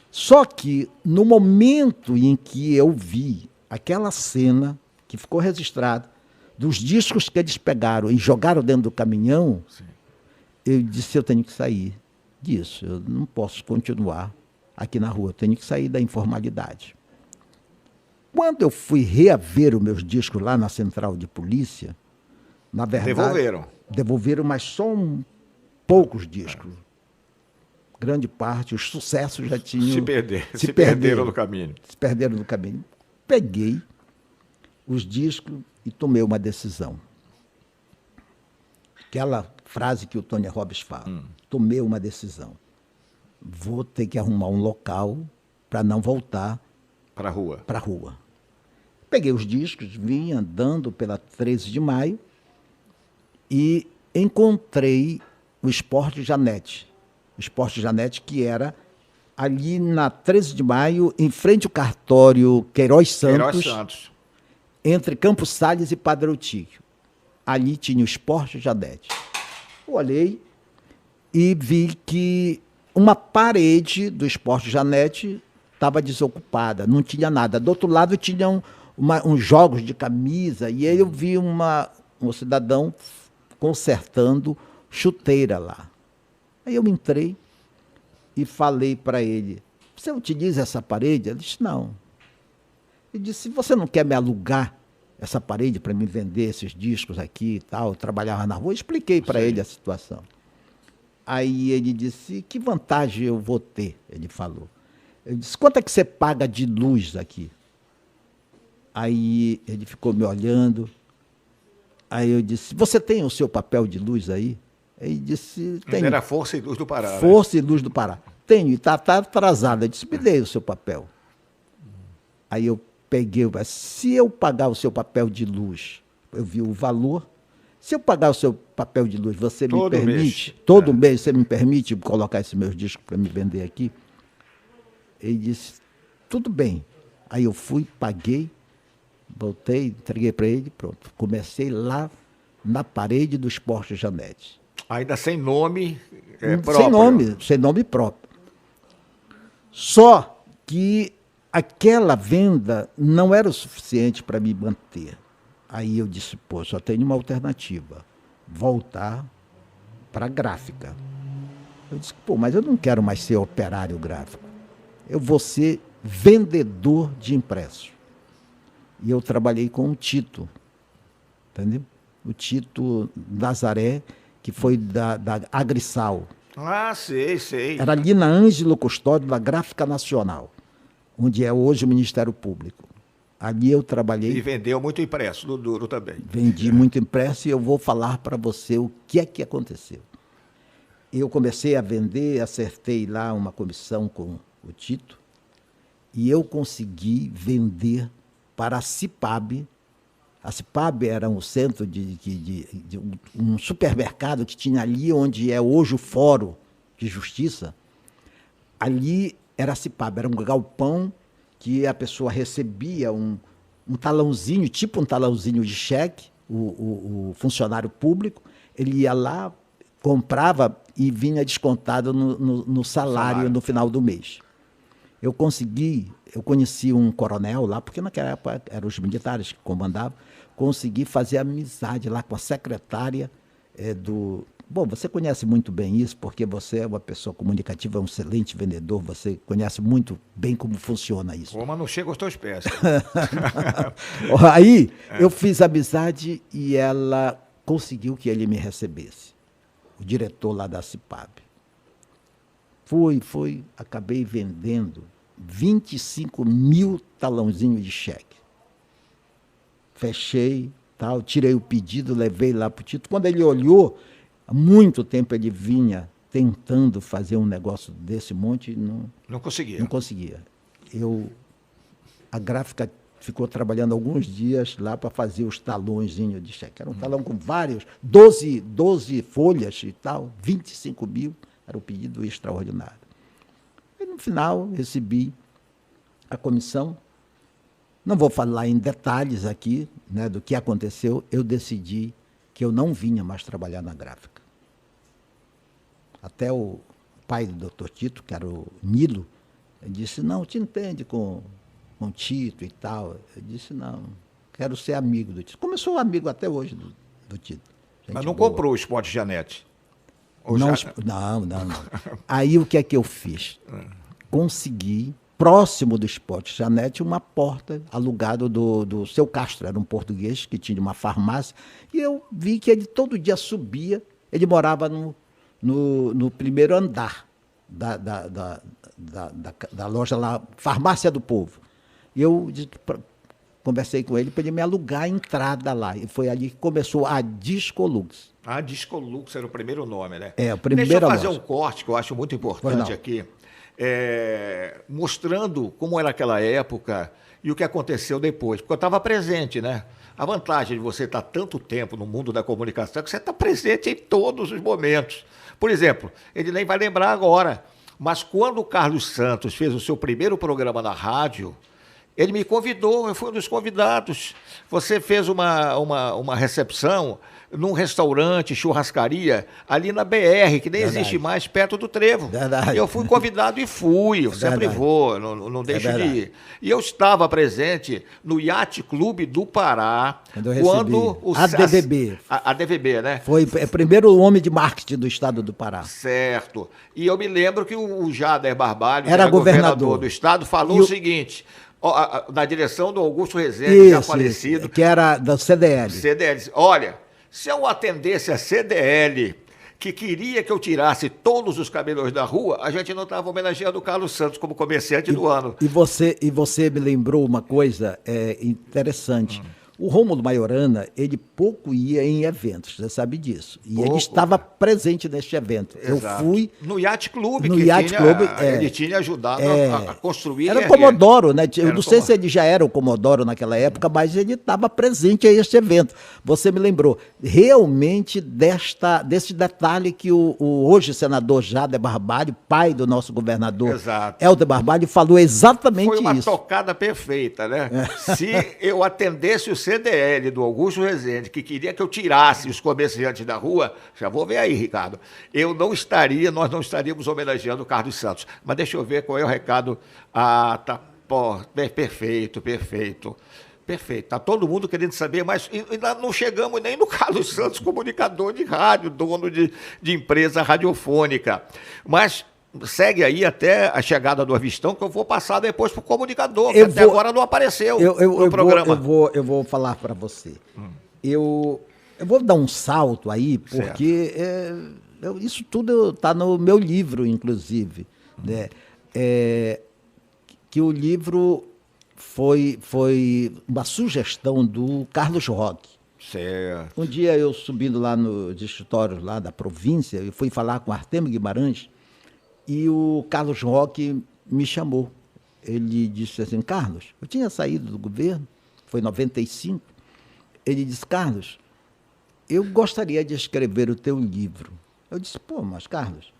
Só que, no momento em que eu vi aquela cena que ficou registrada, dos discos que eles pegaram e jogaram dentro do caminhão, sim, eu disse, eu tenho que sair disso, eu não posso continuar aqui na rua, eu tenho que sair da informalidade. Quando eu fui reaver os meus discos lá na central de polícia, na verdade... Devolveram, mas só poucos discos. Grande parte, os sucessos já tinham... Se perderam no caminho. Se perderam no caminho. Peguei os discos e tomei uma decisão. Aquela frase que o Tony Robbins fala. Tomei uma decisão. Vou ter que arrumar um local para não voltar para a rua. Peguei os discos, vim andando pela 13 de maio e encontrei o Esporte Janete. O Esporte Janete, que era ali na 13 de maio, em frente ao cartório Queiroz Santos, entre Campos Salles e Padre Otíquio. Ali tinha o Esporte Janete. Eu olhei e vi que uma parede do Esporte Janete estava desocupada, não tinha nada. Do outro lado tinham uns jogos de camisa, e aí eu vi um cidadão consertando chuteira lá. Aí eu entrei e falei para ele, você utiliza essa parede? Ele disse, não. Ele disse, você não quer me alugar essa parede para me vender esses discos aqui e tal? Eu trabalhava na rua, expliquei para ele a situação. Aí ele disse, que vantagem eu vou ter? Ele falou. Eu disse, quanto é que você paga de luz aqui? Aí ele ficou me olhando. Aí eu disse, você tem o seu papel de luz aí? Ele disse, tem. Era Força e Luz do Pará. Força e Luz do Pará. Tenho, e está atrasado. Eu disse, me dê o seu papel. Aí eu peguei, se eu pagar o seu papel de luz, eu vi o valor, se eu pagar o seu papel de luz, você me permite, todo mês você me permite colocar esses meus discos para me vender aqui? Ele disse, tudo bem. Aí eu fui, paguei, voltei, entreguei para ele, pronto. Comecei lá na parede do Esporte Janete. Ainda sem nome próprio. Sem nome próprio. Só que aquela venda não era o suficiente para me manter. Aí eu disse, pô, só tenho uma alternativa, voltar para a gráfica. Eu disse, pô, mas eu não quero mais ser operário gráfico. Eu vou ser vendedor de impressos. E eu trabalhei com o Tito, entendeu? O Tito Nazaré, que foi da Agrisal. Ah, sei. Era ali na Ângelo Custódio, da Gráfica Nacional, onde é hoje o Ministério Público. Ali eu trabalhei. E vendeu muito impresso, no duro também. Vendi muito impresso e eu vou falar para você o que é que aconteceu. Eu comecei a vender, acertei lá uma comissão com o Tito, e eu consegui vender para a Cipab. A Cipab era um centro de um supermercado que tinha ali onde é hoje o Fórum de Justiça. Ali era a Cipab, era um galpão que a pessoa recebia um talãozinho, tipo um talãozinho de cheque, o funcionário público, ele ia lá, comprava e vinha descontado no salário no final do mês. Eu conheci um coronel lá, porque naquela época eram os militares que comandavam, consegui fazer amizade lá com a secretária do... Bom, você conhece muito bem isso, porque você é uma pessoa comunicativa, um excelente vendedor, você conhece muito bem como funciona isso. Mas não chega aos teus pés. Aí eu fiz amizade e ela conseguiu que ele me recebesse, o diretor lá da Cipab. Acabei vendendo 25 mil talãozinhos de cheque. Fechei, tal, tirei o pedido, levei lá para o Tito. Quando ele olhou, há muito tempo ele vinha tentando fazer um negócio desse monte e não conseguia. Não conseguia. A gráfica ficou trabalhando alguns dias lá para fazer os talõezinhos de cheque. Era um talão com vários, 12 folhas e tal, 25 mil. Era o pedido extraordinário. E no final, recebi a comissão. Não vou falar em detalhes aqui, né, do que aconteceu. Eu decidi que eu não vinha mais trabalhar na gráfica. Até o pai do Dr. Tito, que era o Nilo, ele disse, não, te entende com o Tito e tal. Eu disse, não, quero ser amigo do Tito. Como eu sou amigo até hoje do Tito. Mas não comprou o Esporte Janete? Não. Aí o que é que eu fiz? Consegui, próximo do Esporte Janete, uma porta alugada do seu Castro, era um português que tinha uma farmácia, e eu vi que ele todo dia subia, ele morava no primeiro andar da loja lá, Farmácia do Povo. E eu conversei com ele para ele me alugar a entrada lá, e foi ali que começou a Discolux. A Discolux era o primeiro nome, né? É, o primeiro. Deixa eu fazer um corte que eu acho muito importante aqui, mostrando como era aquela época e o que aconteceu depois, porque eu estava presente, né? A vantagem de você estar tanto tempo no mundo da comunicação é que você está presente em todos os momentos. Por exemplo, ele nem vai lembrar agora, mas quando o Carlos Santos fez o seu primeiro programa na rádio, ele me convidou, eu fui um dos convidados. Você fez uma recepção num restaurante, churrascaria, ali na BR, que nem existe mais, perto do Trevo. Verdade. Eu fui convidado e fui, eu sempre vou, não deixo de ir. E eu estava presente no Yacht Clube do Pará, quando a DVB. A DVB, né? Foi o primeiro homem de marketing do estado do Pará. Certo. E eu me lembro que o Jader Barbalho, era governador do estado, falou o seguinte... na direção do Augusto Rezende, já falecido. Que era da CDL. Olha, se eu atendesse a CDL, que queria que eu tirasse todos os camelôs da rua, a gente não estava homenageando o Carlos Santos como comerciante do ano. E você me lembrou uma coisa interessante. O Rômulo Maiorana, ele pouco ia em eventos, você sabe disso. E Pouco. ele estava presente neste evento. Exato. Eu fui... No Yacht Club, No que Yacht Club, ele tinha ajudado a construir. Era o e Comodoro, né? Eu Era não o sei Comodoro. se ele já era o Comodoro naquela época, mas ele estava presente a este evento. Você me lembrou realmente desse detalhe que o hoje senador Jader Barbalho, pai do nosso governador Exato. Helder Barbalho, falou exatamente Foi uma isso. tocada perfeita, né? Se eu atendesse o CDL do Augusto Rezende, que queria que eu tirasse os comerciantes da rua, já vou ver aí, Ricardo, nós não estaríamos homenageando o Carlos Santos. Mas deixa eu ver qual é o recado. Tá, perfeito. Perfeito. Está todo mundo querendo saber, mas ainda não chegamos nem no Carlos Santos, comunicador de rádio, dono de empresa radiofônica. Mas segue aí até a chegada do Avistão, que eu vou passar depois para o comunicador, que até agora não apareceu no programa. Eu vou falar para você. Eu vou dar um salto aí, porque isso tudo está no meu livro, inclusive. Né? Que o livro foi uma sugestão do Carlos Roque. Certo. Um dia eu subindo lá nos escritórios lá da província, eu fui falar com Artemio Guimarães e o Carlos Roque me chamou. Ele disse assim, Carlos, eu tinha saído do governo, foi em 95, ele disse, Carlos, eu gostaria de escrever o teu livro. Eu disse, pô, mas Carlos,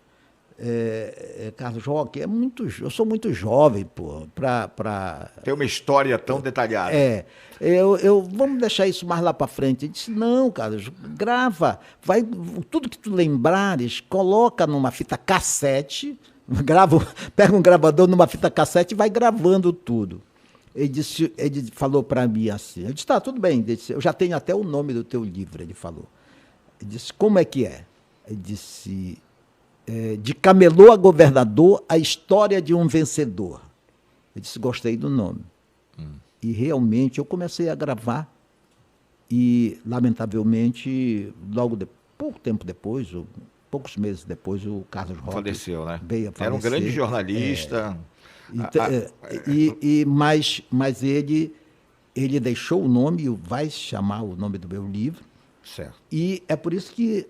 Carlos Roque, eu sou muito jovem, pô, para... Tem uma história tão detalhada. Vamos deixar isso mais lá para frente. Ele disse, não, Carlos, grava, tudo que tu lembrares, coloca numa fita cassete, pega um gravador numa fita cassete e vai gravando tudo. Ele falou para mim assim, eu disse, tá, tudo bem, ele disse, eu já tenho até o nome do teu livro, ele falou. Ele disse, como é que é? Ele disse... de camelô a governador, a história de um vencedor. Eu disse, gostei do nome. E realmente eu comecei a gravar e, lamentavelmente, pouco tempo depois, poucos meses depois, o Carlos Roque faleceu, né? Veio a falecer. Era um grande jornalista. Mas ele deixou o nome, vai chamar o nome do meu livro. Certo. E é por isso que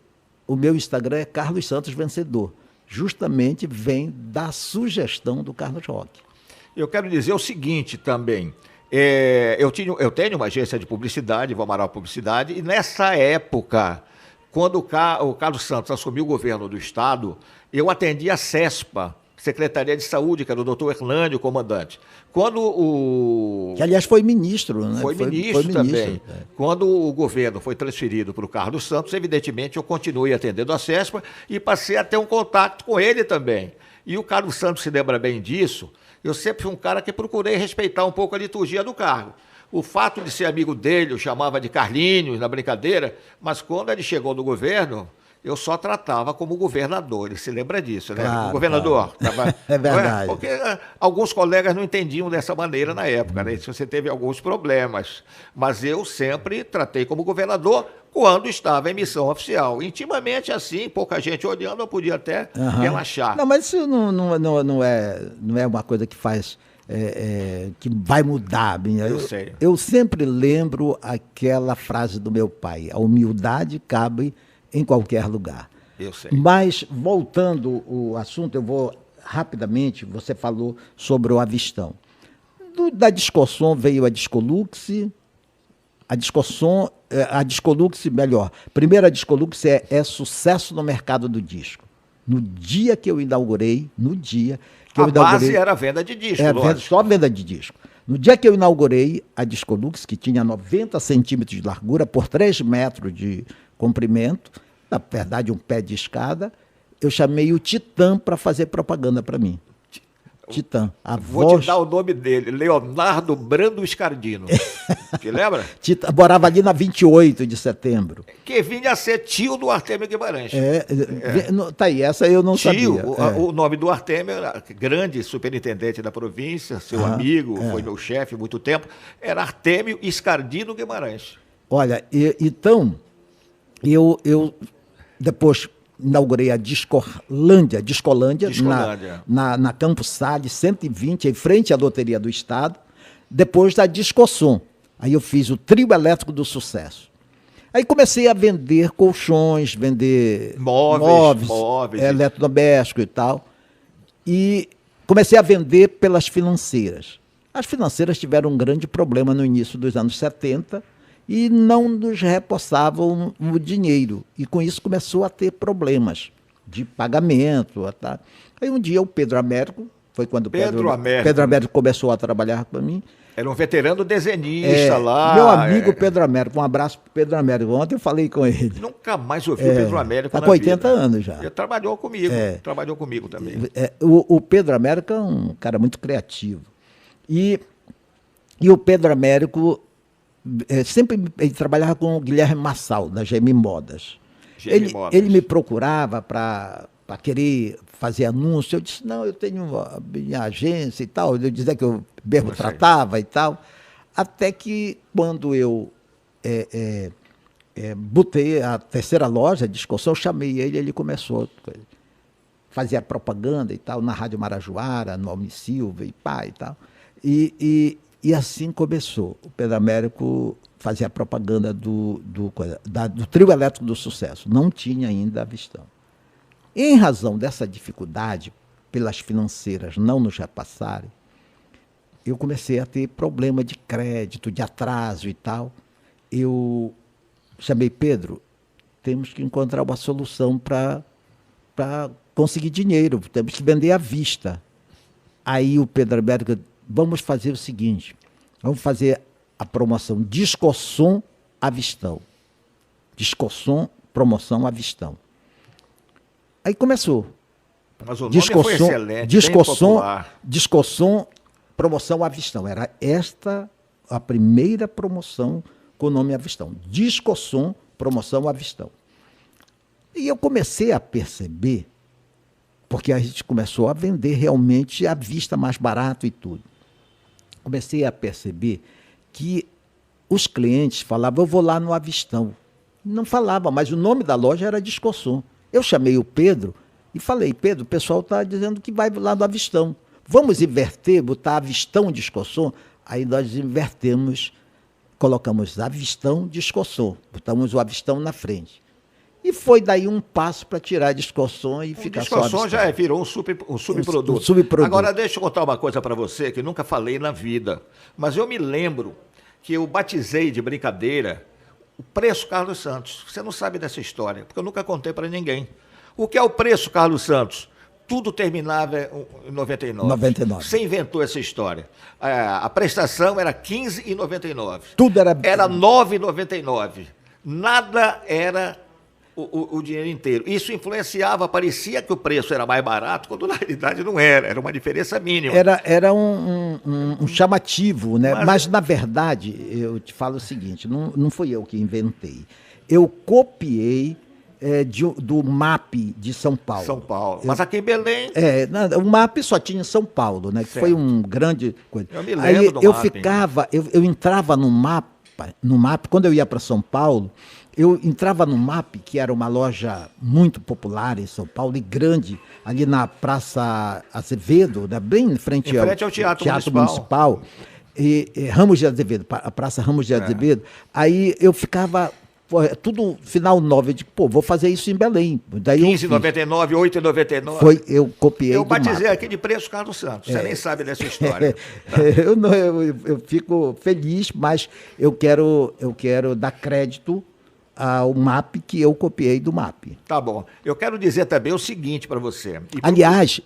o meu Instagram é Carlos Santos Vencedor. Justamente vem da sugestão do Carlos Roque. Eu quero dizer o seguinte também. Eu tenho uma agência de publicidade, Ivo Amaral Publicidade, e nessa época, quando o Carlos Santos assumiu o governo do Estado, eu atendi a CESPA, Secretaria de Saúde, que era o doutor Hernânio, comandante. Que, aliás, foi ministro, né? Foi ministro também. Quando o governo foi transferido para o Carlos Santos, evidentemente, eu continuei atendendo a CESPA e passei a ter um contato com ele também. E o Carlos Santos se lembra bem disso. Eu sempre fui um cara que procurei respeitar um pouco a liturgia do cargo. O fato de ser amigo dele, eu chamava de Carlinhos, na brincadeira, mas quando ele chegou no governo, eu só tratava como governador. Ele se lembra disso, né? Claro, Governador. Claro. É verdade. Porque alguns colegas não entendiam dessa maneira na época, né? Você teve alguns problemas. Mas eu sempre tratei como governador quando estava em missão oficial. Intimamente assim, pouca gente olhando, eu podia até relaxar. Não, mas isso não é uma coisa que faz... que vai mudar. Eu sei. Eu sempre lembro aquela frase do meu pai, a humildade cabe em qualquer lugar. Eu sei. Mas, voltando ao assunto, eu vou rapidamente, você falou sobre o Avistão. Da Discossom veio a Discolux, a Discolux, melhor, primeiro a Discolux é sucesso no mercado do disco. No dia que eu inaugurei, a base era a venda de disco, só a venda de disco. No dia que eu inaugurei a Discolux, que tinha 90 centímetros de largura por 3 metros de comprimento, na verdade um pé de escada, eu chamei o Titã para fazer propaganda para mim. Titã. Vou te dar o nome dele, Leonardo Brando Scardino. Te lembra? Morava ali na 28 de setembro. Que vinha a ser tio do Artemio Guimarães. Tá aí, essa eu não sabia. O nome do Artemio era grande superintendente da província, seu amigo, foi meu chefe há muito tempo, era Artemio Scardino Guimarães. Olha, então, eu depois inaugurei a Discolândia. Na Campos Salles, 120, em frente à Loteria do Estado, depois da Discossom. Aí eu fiz o Trio Elétrico do Sucesso. Aí comecei a vender colchões, vender móveis, eletrodomésticos e tal. E comecei a vender pelas financeiras. As financeiras tiveram um grande problema no início dos anos 70 e não nos repassavam o dinheiro. E com isso começou a ter problemas de pagamento. Tá? Aí um dia o Pedro Américo, foi quando Pedro Américo começou a trabalhar para mim. Era um veterano desenhista lá. Meu amigo Pedro Américo, um abraço para Pedro Américo. Ontem eu falei com ele. Nunca mais ouvi o Pedro Américo. Está com 80 anos já. Ele trabalhou comigo também. O Pedro Américo é um cara muito criativo. E o Pedro Américo ele trabalhava com o Guilherme Massal, da GM Modas. Ele me procurava para querer fazer anúncio. Eu disse, não, eu tenho a minha agência e tal. Eu dizia que eu mesmo tratava e tal. Até que quando eu botei a terceira loja de discussão, eu chamei ele começou a fazer a propaganda e tal, na Rádio Marajoara, no Almi Silva e pá e tal. E assim começou. O Pedro Américo fazia a propaganda do Trio Elétrico do Sucesso. Não tinha ainda a Vistão. Em razão dessa dificuldade, pelas financeiras não nos repassarem, eu comecei a ter problema de crédito, de atraso e tal. Eu chamei Pedro, temos que encontrar uma solução para conseguir dinheiro, temos que vender à vista. Aí o Pedro Américo, vamos fazer o seguinte, vamos fazer a promoção Discossom à Vistão. Discossom, promoção à Vistão. Aí começou. Mas o nome foi excelente, Discossom, promoção à Vistão. Era esta a primeira promoção com o nome à Vistão. Discossom, promoção à Vistão. E eu comecei a perceber, porque a gente começou a vender realmente à vista mais barato e tudo. Comecei a perceber que os clientes falavam, eu vou lá no Avistão. Não falava, mas o nome da loja era Discossom. Eu chamei o Pedro e falei, Pedro, o pessoal está dizendo que vai lá no Avistão. Vamos inverter, botar Avistão Discossom? Aí nós invertemos, colocamos Avistão Discossom, botamos o Avistão na frente. E foi daí um passo para tirar a Discossom e ficar só a Avistão. Discossom já virou um subproduto. Agora, deixa eu contar uma coisa para você que nunca falei na vida. Mas eu me lembro que eu batizei de brincadeira o Preço Carlos Santos. Você não sabe dessa história, porque eu nunca contei para ninguém. O que é o Preço Carlos Santos? Tudo terminava em 99. Você inventou essa história. A prestação era R$ 15,99. Tudo era... Era R$ 9,99. Nada era o dinheiro inteiro. Isso influenciava, parecia que o preço era mais barato, quando na realidade não era. Era uma diferença mínima. Era um chamativo, né? Mas, na verdade, eu te falo o seguinte, não fui eu que inventei. Eu copiei do MAP de São Paulo. São Paulo. Mas aqui em Belém... o MAP só tinha em São Paulo, né? Que foi um grande coisa. Eu me lembro do MAP. Eu entrava no MAP, quando eu ia para São Paulo, eu entrava no MAP, que era uma loja muito popular em São Paulo e grande, ali na Praça Azevedo, né? Bem em frente ao Teatro Municipal. E Ramos de Azevedo, a Praça Ramos de Azevedo. Aí eu ficava... tudo final 9, eu digo, vou fazer isso em Belém. Daí 15,99, 8,99. Eu copiei. Eu batizei aqui de Preço Carlos Santos, você nem sabe dessa história. Tá? Eu fico feliz, mas eu quero dar crédito ao MAP que eu copiei do MAP. Tá bom. Eu quero dizer também o seguinte para você. Aliás,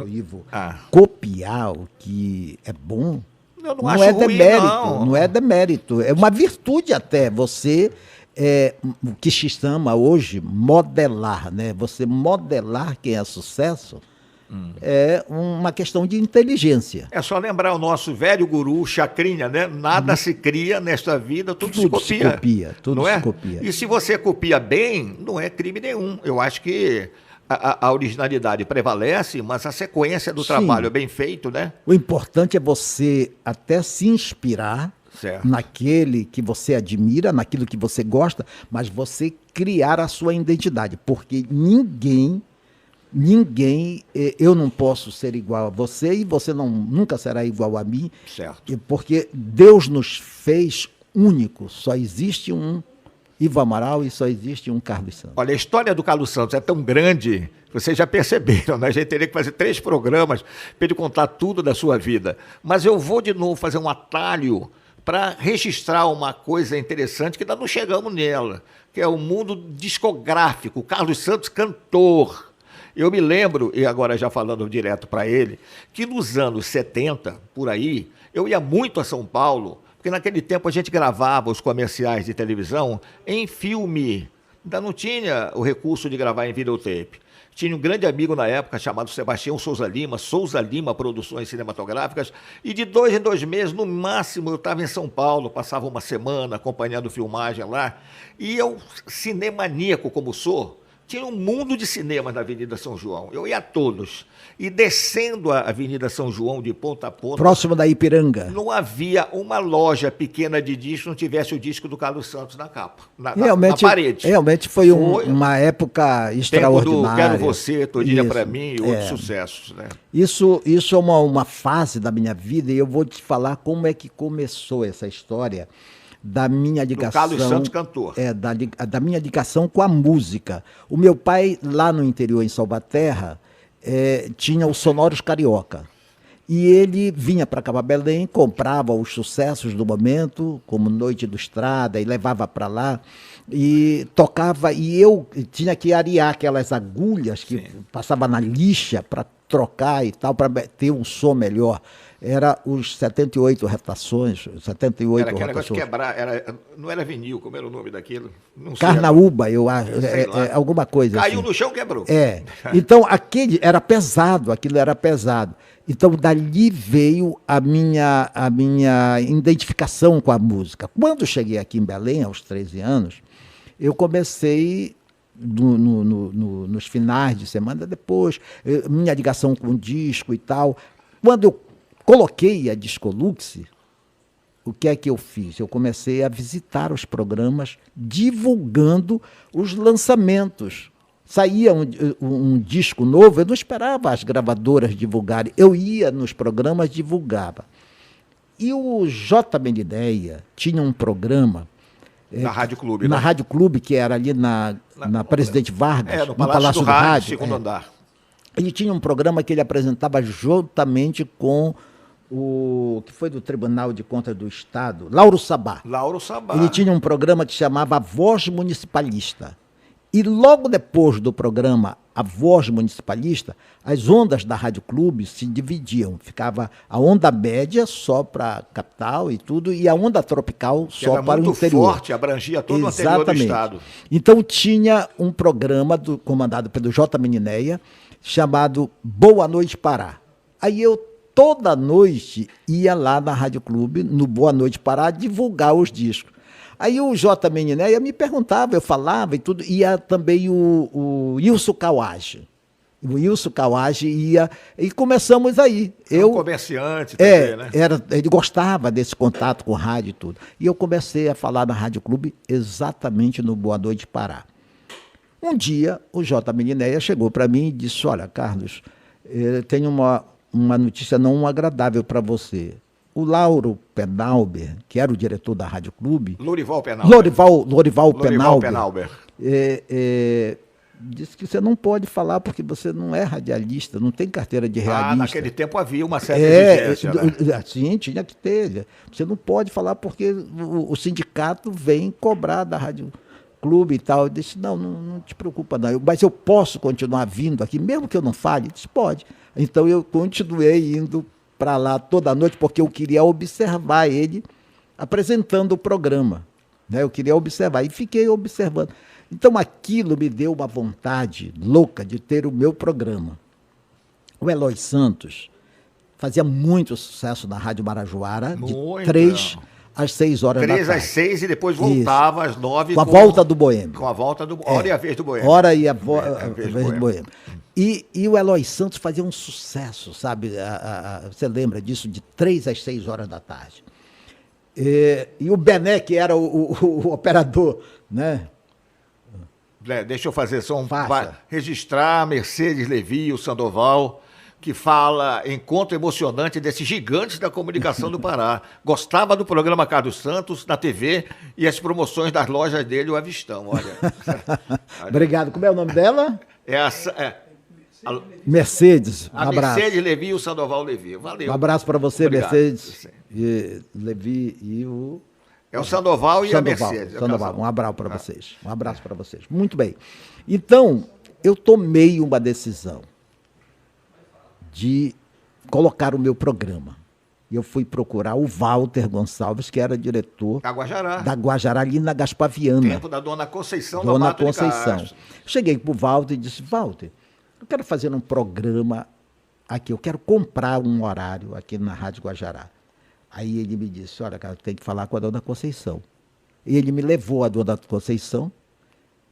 Ivo, copiar o que é bom... Não é demérito, não é demérito, é uma virtude até. Você, o que se chama hoje modelar, né? Você modelar quem é sucesso é uma questão de inteligência. É só lembrar o nosso velho guru Chacrinha, né? Nada se cria nesta vida, tudo se copia. Tudo não se é? copia. E se você copia bem, não é crime nenhum. Eu acho que a originalidade prevalece, mas a sequência do trabalho é bem feito, né? O importante é você até se inspirar naquele que você admira, naquilo que você gosta, mas você criar a sua identidade, porque ninguém ninguém, eu não posso ser igual a você e você nunca será igual a mim, certo. porque Deus nos fez únicos, só existe um Ivo Amaral e só existe um Carlos Santos. Olha, a história do Carlos Santos é tão grande, vocês já perceberam, né? A gente teria que fazer 3 programas para ele contar tudo da sua vida. Mas eu vou de novo fazer um atalho para registrar uma coisa interessante que ainda não chegamos nela, que é o mundo discográfico, Carlos Santos cantor. Eu me lembro, e agora já falando direto para ele, que nos anos 70, por aí, eu ia muito a São Paulo, porque naquele tempo a gente gravava os comerciais de televisão em filme. Ainda não tinha o recurso de gravar em videotape. Tinha um grande amigo na época chamado Sebastião Souza Lima Produções Cinematográficas, e de 2 em 2 meses, no máximo, eu estava em São Paulo, passava uma semana acompanhando filmagem lá, e eu, cinemaníaco como sou, tinha um mundo de cinemas na Avenida São João. Eu ia a todos. E descendo a Avenida São João de ponta a ponta... Próximo da Ipiranga. Não havia uma loja pequena de disco que não tivesse o disco do Carlos Santos na capa, na parede. Realmente foi uma época extraordinária. Tempo do Quero Você, Todinha Pra Mim e outros sucessos. Né? Isso é uma fase da minha vida e eu vou te falar como é que começou essa história da minha ligação... Do Carlos Santos cantor. Da minha ligação com a música. O meu pai, lá no interior, em Salvaterra, tinha os Sonoros Carioca. E ele vinha para cá, para Belém, comprava os sucessos do momento, como Noite do Estrada, e levava para lá, e tocava, e eu tinha que arear aquelas agulhas que passava na lixa para trocar e tal, para ter um som melhor. Era os 78 rotações, 78 era aquele rotações. Negócio de quebrar, não era vinil, como era o nome daquilo? Não sei. Carnaúba, eu acho, alguma coisa Caiu assim. no chão, quebrou. Então, aquele era pesado, aquilo era pesado. Então, dali veio a minha identificação com a música. Quando cheguei aqui em Belém, aos 13 anos, eu comecei... nos finais de semana, depois, minha ligação com o disco e tal. Quando eu coloquei a Discolux, o que é que eu fiz? Eu comecei a visitar os programas divulgando os lançamentos. Saía um disco novo, eu não esperava as gravadoras divulgarem, eu ia nos programas, divulgava. E o J. Menideia tinha um programa... Na Rádio Clube. Na Rádio Clube, que era ali na Presidente Vargas, no Palácio do Rádio, segundo andar. Ele tinha um programa que ele apresentava juntamente com o que foi do Tribunal de Contas do Estado, Lauro Sabá. Lauro Sabá. Ele tinha um programa que chamava A Voz Municipalista. E logo depois do programa A Voz Municipalista, as ondas da Rádio Clube se dividiam. Ficava a onda média só para a capital e tudo, e a onda tropical que só para o interior. Forte, abrangia todo o interior do estado. Então tinha um programa comandado pelo J. Menideia, chamado Boa Noite Pará. Aí eu toda noite ia lá na Rádio Clube, no Boa Noite Pará, divulgar os discos. Aí o J. Menideia me perguntava, eu falava e tudo, ia também o Wilson Kawage. O Wilson Kawage ia, e começamos aí. Um comerciante também, né? Ele gostava desse contato com rádio e tudo. E eu comecei a falar na Rádio Clube exatamente no Boa Noite Pará. Um dia, o J. Menideia chegou para mim e disse, olha, Carlos, tenho uma notícia não agradável para você. O Lauro Penalber, que era o diretor da Rádio Clube... Lorival Penalber. Lorival Penalber. Disse que você não pode falar porque você não é radialista, não tem carteira de radialista. Naquele tempo havia uma certa exigência, né? Sim, tinha que ter. Você não pode falar porque o sindicato vem cobrar da Rádio Clube e tal. Eu disse, não te preocupa não, mas eu posso continuar vindo aqui, mesmo que eu não fale? Ele disse, pode. Então eu continuei indo para lá toda noite, porque eu queria observar ele apresentando o programa. Né? Eu queria observar, e fiquei observando. Então aquilo me deu uma vontade louca de ter o meu programa. O Eloy Santos fazia muito sucesso na Rádio Marajoara, de 3 às 6 horas da tarde. 3 às 6 e depois voltava às 9. Com a volta do Boêmio. Com a volta do Hora e a Vez do Boêmio. Hora e a vez do Boêmio. E o Eloy Santos fazia um sucesso, sabe? Você lembra disso? De 3 às 6 horas da tarde. E o Bené, que era o operador, né? Deixa eu fazer só Faça. registrar Mercedes Levi, o Sandoval, que fala encontro emocionante desses gigantes da comunicação do Pará. Gostava do programa Carlos Santos na TV e as promoções das lojas dele, o Avistão, olha. Obrigado. Como é o nome dela? Mercedes. Um A abraço. Mercedes Levi e o Sandoval Levi. Valeu. Um abraço para você, Obrigado. Mercedes. E Levi e o... É o Sandoval e a Sandoval. Mercedes. é o Sandoval. casal. Um abraço para vocês. Um abraço para vocês. Muito bem. Então, eu tomei uma decisão de colocar o meu programa. Eu fui procurar o Walter Gonçalves, que era diretor Caguajará. da Guajará, ali na Gaspaviana. Tempo da Dona Conceição da Dona Mata de Conceição. Castro. Cheguei para o Walter e disse, Walter, eu quero fazer um programa aqui, eu quero comprar um horário aqui na Rádio Guajará. Aí ele me disse, olha, cara, tem que falar com a Dona Conceição. E ele me levou a Dona Conceição.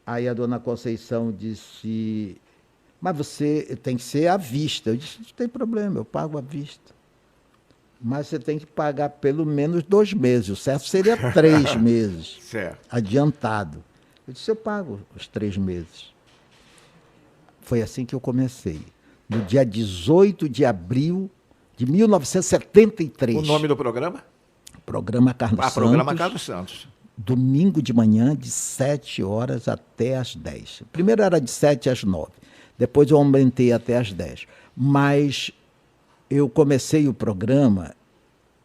Aí a Dona Conceição disse, mas você tem que ser à vista. Eu disse, não tem problema, eu pago à vista. Mas você tem que pagar pelo menos 2 meses. O certo seria 3 meses. Certo. Adiantado. Eu disse, eu pago os 3 meses. Foi assim que eu comecei. No dia 18 de abril de 1973. O nome do programa? Programa Carlos Santos. Programa Carlos Santos. Domingo de manhã, de 7 horas até às 10. Primeiro era de 7 às 9. Depois eu aumentei até às 10. Mas eu comecei o programa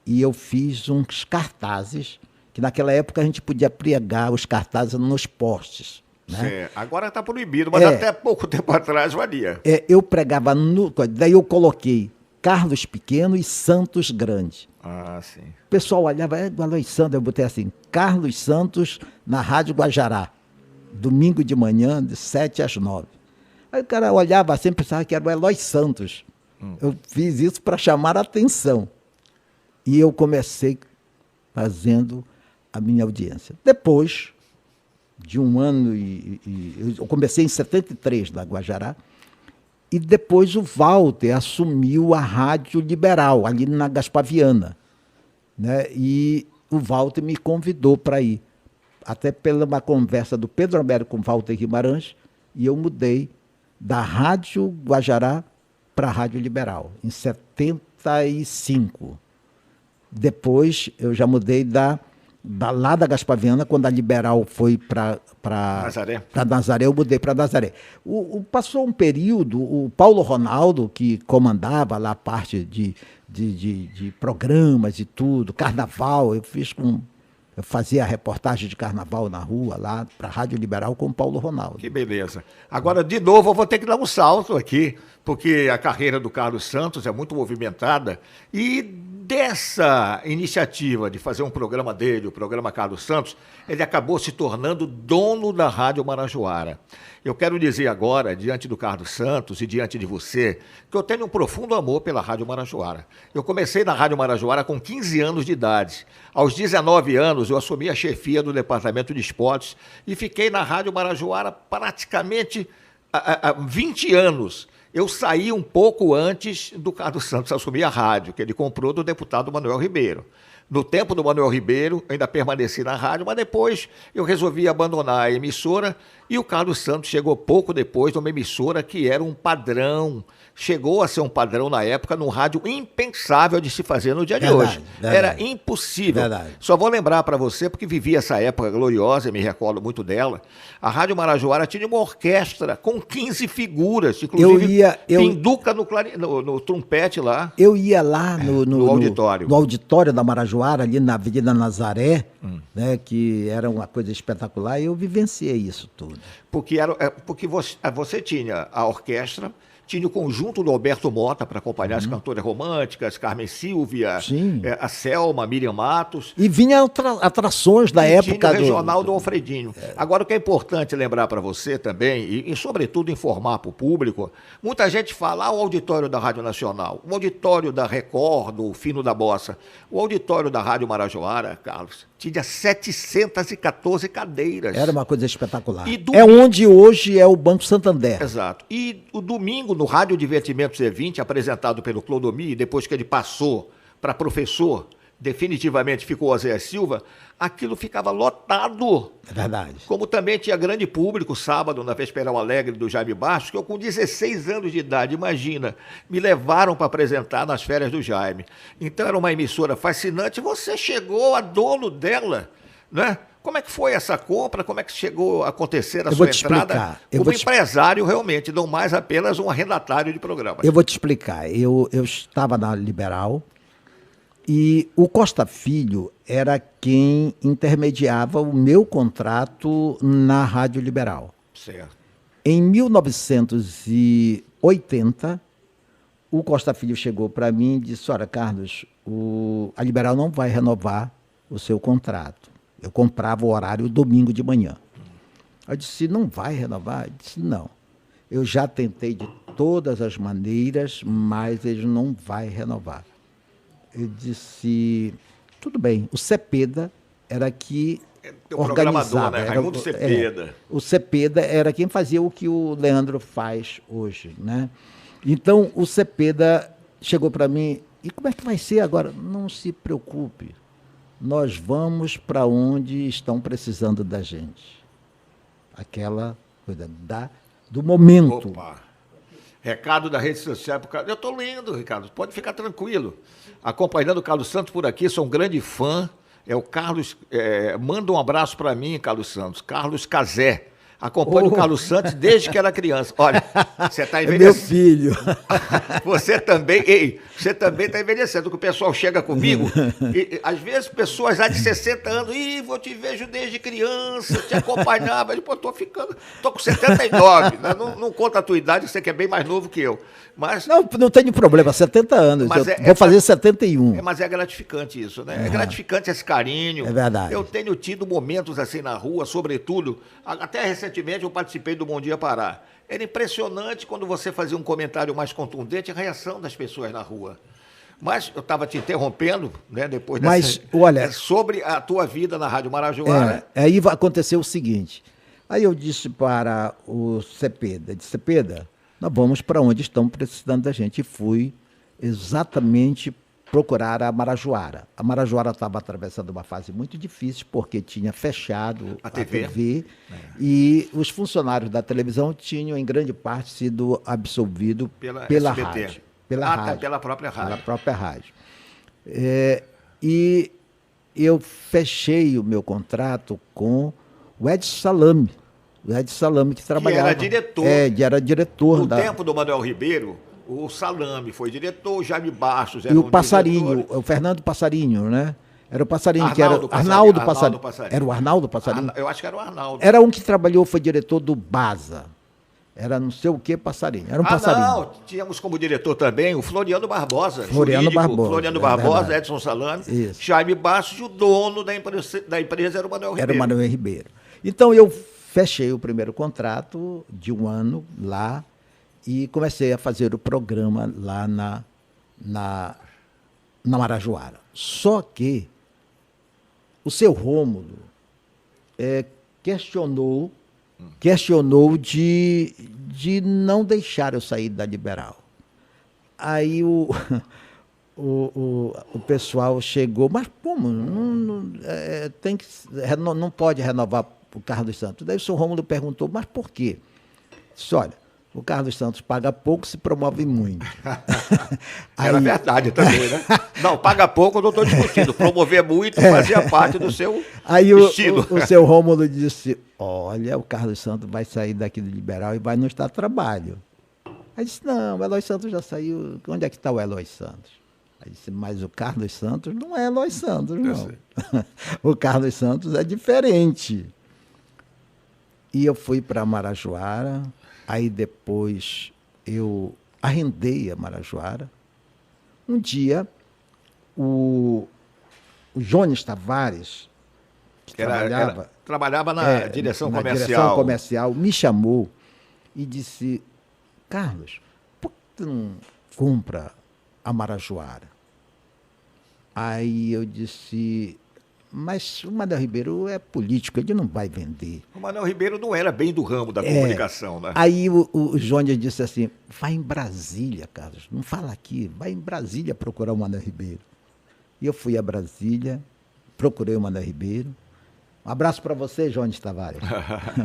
e eu fiz uns cartazes, que naquela época a gente podia pregar os cartazes nos postes. Né? Agora está proibido, mas até pouco tempo atrás valia. Eu pregava, daí eu coloquei Carlos Pequeno e Santos Grande. Ah, sim. O pessoal olhava, do Aloy Santos, eu botei assim, Carlos Santos na Rádio Guajará, domingo de manhã, de 7 às 9. Aí o cara olhava assim, pensava que era o Aloy Santos. Eu fiz isso para chamar a atenção. E eu comecei fazendo a minha audiência. Depois de um ano, eu comecei em 73 na Guajará, e depois o Walter assumiu a Rádio Liberal, ali na Gaspaviana. Né? E o Walter me convidou para ir. Até pela uma conversa do Pedro Alberto com o Walter Guimarães, e eu mudei da Rádio Guajará para a Rádio Liberal, em 75. Depois eu já mudei lá da Gaspaviana, quando a Liberal foi para Nazaré, eu mudei para Nazaré. Passou um período, o Paulo Ronaldo, que comandava lá a parte de programas e tudo, carnaval, eu fazia a reportagem de carnaval na rua, lá para a Rádio Liberal com o Paulo Ronaldo. Que beleza. Agora, de novo, eu vou ter que dar um salto aqui, porque a carreira do Carlos Santos é muito movimentada e dessa iniciativa de fazer um programa dele, o programa Carlos Santos, ele acabou se tornando dono da Rádio Marajoara. Eu quero dizer agora, diante do Carlos Santos e diante de você, que eu tenho um profundo amor pela Rádio Marajoara. Eu comecei na Rádio Marajoara com 15 anos de idade. Aos 19 anos, eu assumi a chefia do Departamento de Esportes e fiquei na Rádio Marajoara praticamente há 20 anos. Eu saí um pouco antes do Carlos Santos assumir a rádio, que ele comprou do deputado Manuel Ribeiro. No tempo do Manuel Ribeiro, ainda permaneci na rádio, mas depois eu resolvi abandonar a emissora e o Carlos Santos chegou pouco depois numa emissora que era um padrão, chegou a ser um padrão na época, num rádio impensável de se fazer no dia de hoje. Era impossível. Verdade. Só vou lembrar para você, porque vivi essa época gloriosa, e me recordo muito dela, a Rádio Marajoara tinha uma orquestra com 15 figuras, inclusive Pinduca no trompete lá. Eu ia lá no auditório. No auditório da Marajoara, ali na Avenida Nazaré, né, que era uma coisa espetacular, e eu vivenciei isso tudo. Porque você tinha a orquestra, tinha o conjunto do Alberto Mota para acompanhar as cantoras românticas, Carmen Silvia, a Selma, Miriam Matos. E vinha atrações da época tinha o regional do Alfredinho. Agora, o que é importante lembrar para você também, e sobretudo informar para o público, muita gente fala, o auditório da Rádio Nacional, o auditório da Record, do Fino da Bossa, o auditório da Rádio Marajoara, Carlos, tinha 714 cadeiras. Era uma coisa espetacular. É onde hoje é o Banco Santander. Exato. E o domingo, no Rádio Divertimentos E20, apresentado pelo Clodomir, depois que ele passou para professor, definitivamente ficou Oséias Silva, aquilo ficava lotado. É verdade. Como também tinha grande público sábado na Vesperal Alegre do Jaime Bastos, que eu com 16 anos de idade, imagina, me levaram para apresentar nas férias do Jaime. Então era uma emissora fascinante, você chegou a dono dela, né? Como é que foi essa compra? Como é que chegou a acontecer a sua entrada como empresário realmente, não mais apenas um arrendatário de programas? Eu vou te explicar. Eu estava na Liberal e o Costa Filho era quem intermediava o meu contrato na Rádio Liberal. Certo. Em 1980, o Costa Filho chegou para mim e disse: olha, Carlos, a Liberal não vai renovar o seu contrato. Eu comprava o horário domingo de manhã. Eu disse: não vai renovar? Eu disse: não. Eu já tentei de todas as maneiras, mas ele não vai renovar. Eu disse: tudo bem. O Cepeda era que organizava. Né? Raimundo Cepeda. O Cepeda era quem fazia o que o Leandro faz hoje, né? Então, o Cepeda chegou para mim: e como é que vai ser agora? Não se preocupe. Nós vamos para onde estão precisando da gente. Aquela coisa do momento. Opa. Recado da rede social. Eu estou lendo, Ricardo. Pode ficar tranquilo. Acompanhando o Carlos Santos por aqui, sou um grande fã. É o Carlos. Manda um abraço para mim, Carlos Santos. Carlos Cazé. Acompanho o Carlos Santos desde que era criança. Olha, você está envelhecendo. É meu filho. Você também está envelhecendo, que o pessoal chega comigo, e às vezes pessoas já de 60 anos, eu te vejo desde criança, te acompanhava. Eu, tô com 79, né? Não conta a tua idade, você que é bem mais novo que eu. Mas, não tenho problema, 70 anos, vou fazer 71. Mas é gratificante isso, né? É gratificante esse carinho. É verdade. Eu tenho tido momentos assim na rua, sobretudo, até recentemente eu participei do Bom Dia Pará. Era impressionante quando você fazia um comentário mais contundente, a reação das pessoas na rua. Mas eu estava te interrompendo, né, depois dessa... olha, sobre a tua vida na Rádio Marajoara. Aí aconteceu o seguinte, aí eu disse para o Cepeda, Cepeda, nós vamos para onde estão precisando da gente. E fui exatamente procurar a Marajoara. A Marajoara estava atravessando uma fase muito difícil, porque tinha fechado a TV e os funcionários da televisão tinham, em grande parte, sido absolvidos pela rádio. Pela própria rádio. Pela própria rádio. E eu fechei o meu contrato com o Edson Salame. O Edson Salame, que trabalhava... Que era diretor. Era diretor. No tempo do Manuel Ribeiro, o Salame foi diretor, o Jaime Bastos era e o Passarinho, o Fernando Passarinho, né? Era o Passarinho, Arnaldo Passarinho. Era o Arnaldo Passarinho? Eu acho que era o Arnaldo. Era um que trabalhou, foi diretor do Baza. Era não sei o que Passarinho. Era um Passarinho. Não, tínhamos como diretor também o Floriano Barbosa. Floriano Barbosa, Edson Salame, isso. Jaime Bastos, e o dono da empresa era o Manuel Ribeiro. Era o Manuel Ribeiro. Então eu fechei o primeiro contrato de 1 ano lá e comecei a fazer o programa lá na Marajoara. Só que o seu Rômulo questionou de não deixar eu sair da Liberal. Aí o pessoal chegou, mas como? Não pode renovar o Carlos Santos. Daí o seu Rômulo perguntou, mas por quê? Disse: olha, o Carlos Santos paga pouco, se promove muito. Era verdade também, né? Não, paga pouco, eu não estou discutindo. Promover muito fazia parte do seu estilo. O seu Rômulo disse: olha, o Carlos Santos vai sair daqui do Liberal e vai nos dar trabalho. Aí disse: não, o Eloy Santos já saiu. Onde é que está o Eloy Santos? Aí disse: mas o Carlos Santos não é Eloy Santos, não. O Carlos Santos é diferente. E eu fui para Marajoara, aí depois eu arrendei a Marajoara. Um dia, o Jones Tavares, que trabalhava na direção comercial. Direção comercial, me chamou e disse: Carlos, por que tu não compra a Marajoara? Aí eu disse: mas o Manuel Ribeiro é político, ele não vai vender. O Manuel Ribeiro não era bem do ramo da comunicação, né? Aí o Jones disse assim: vai em Brasília, Carlos, não fala aqui, vai em Brasília procurar o Manuel Ribeiro. E eu fui a Brasília, procurei o Manuel Ribeiro. Um abraço para você, Jones Tavares.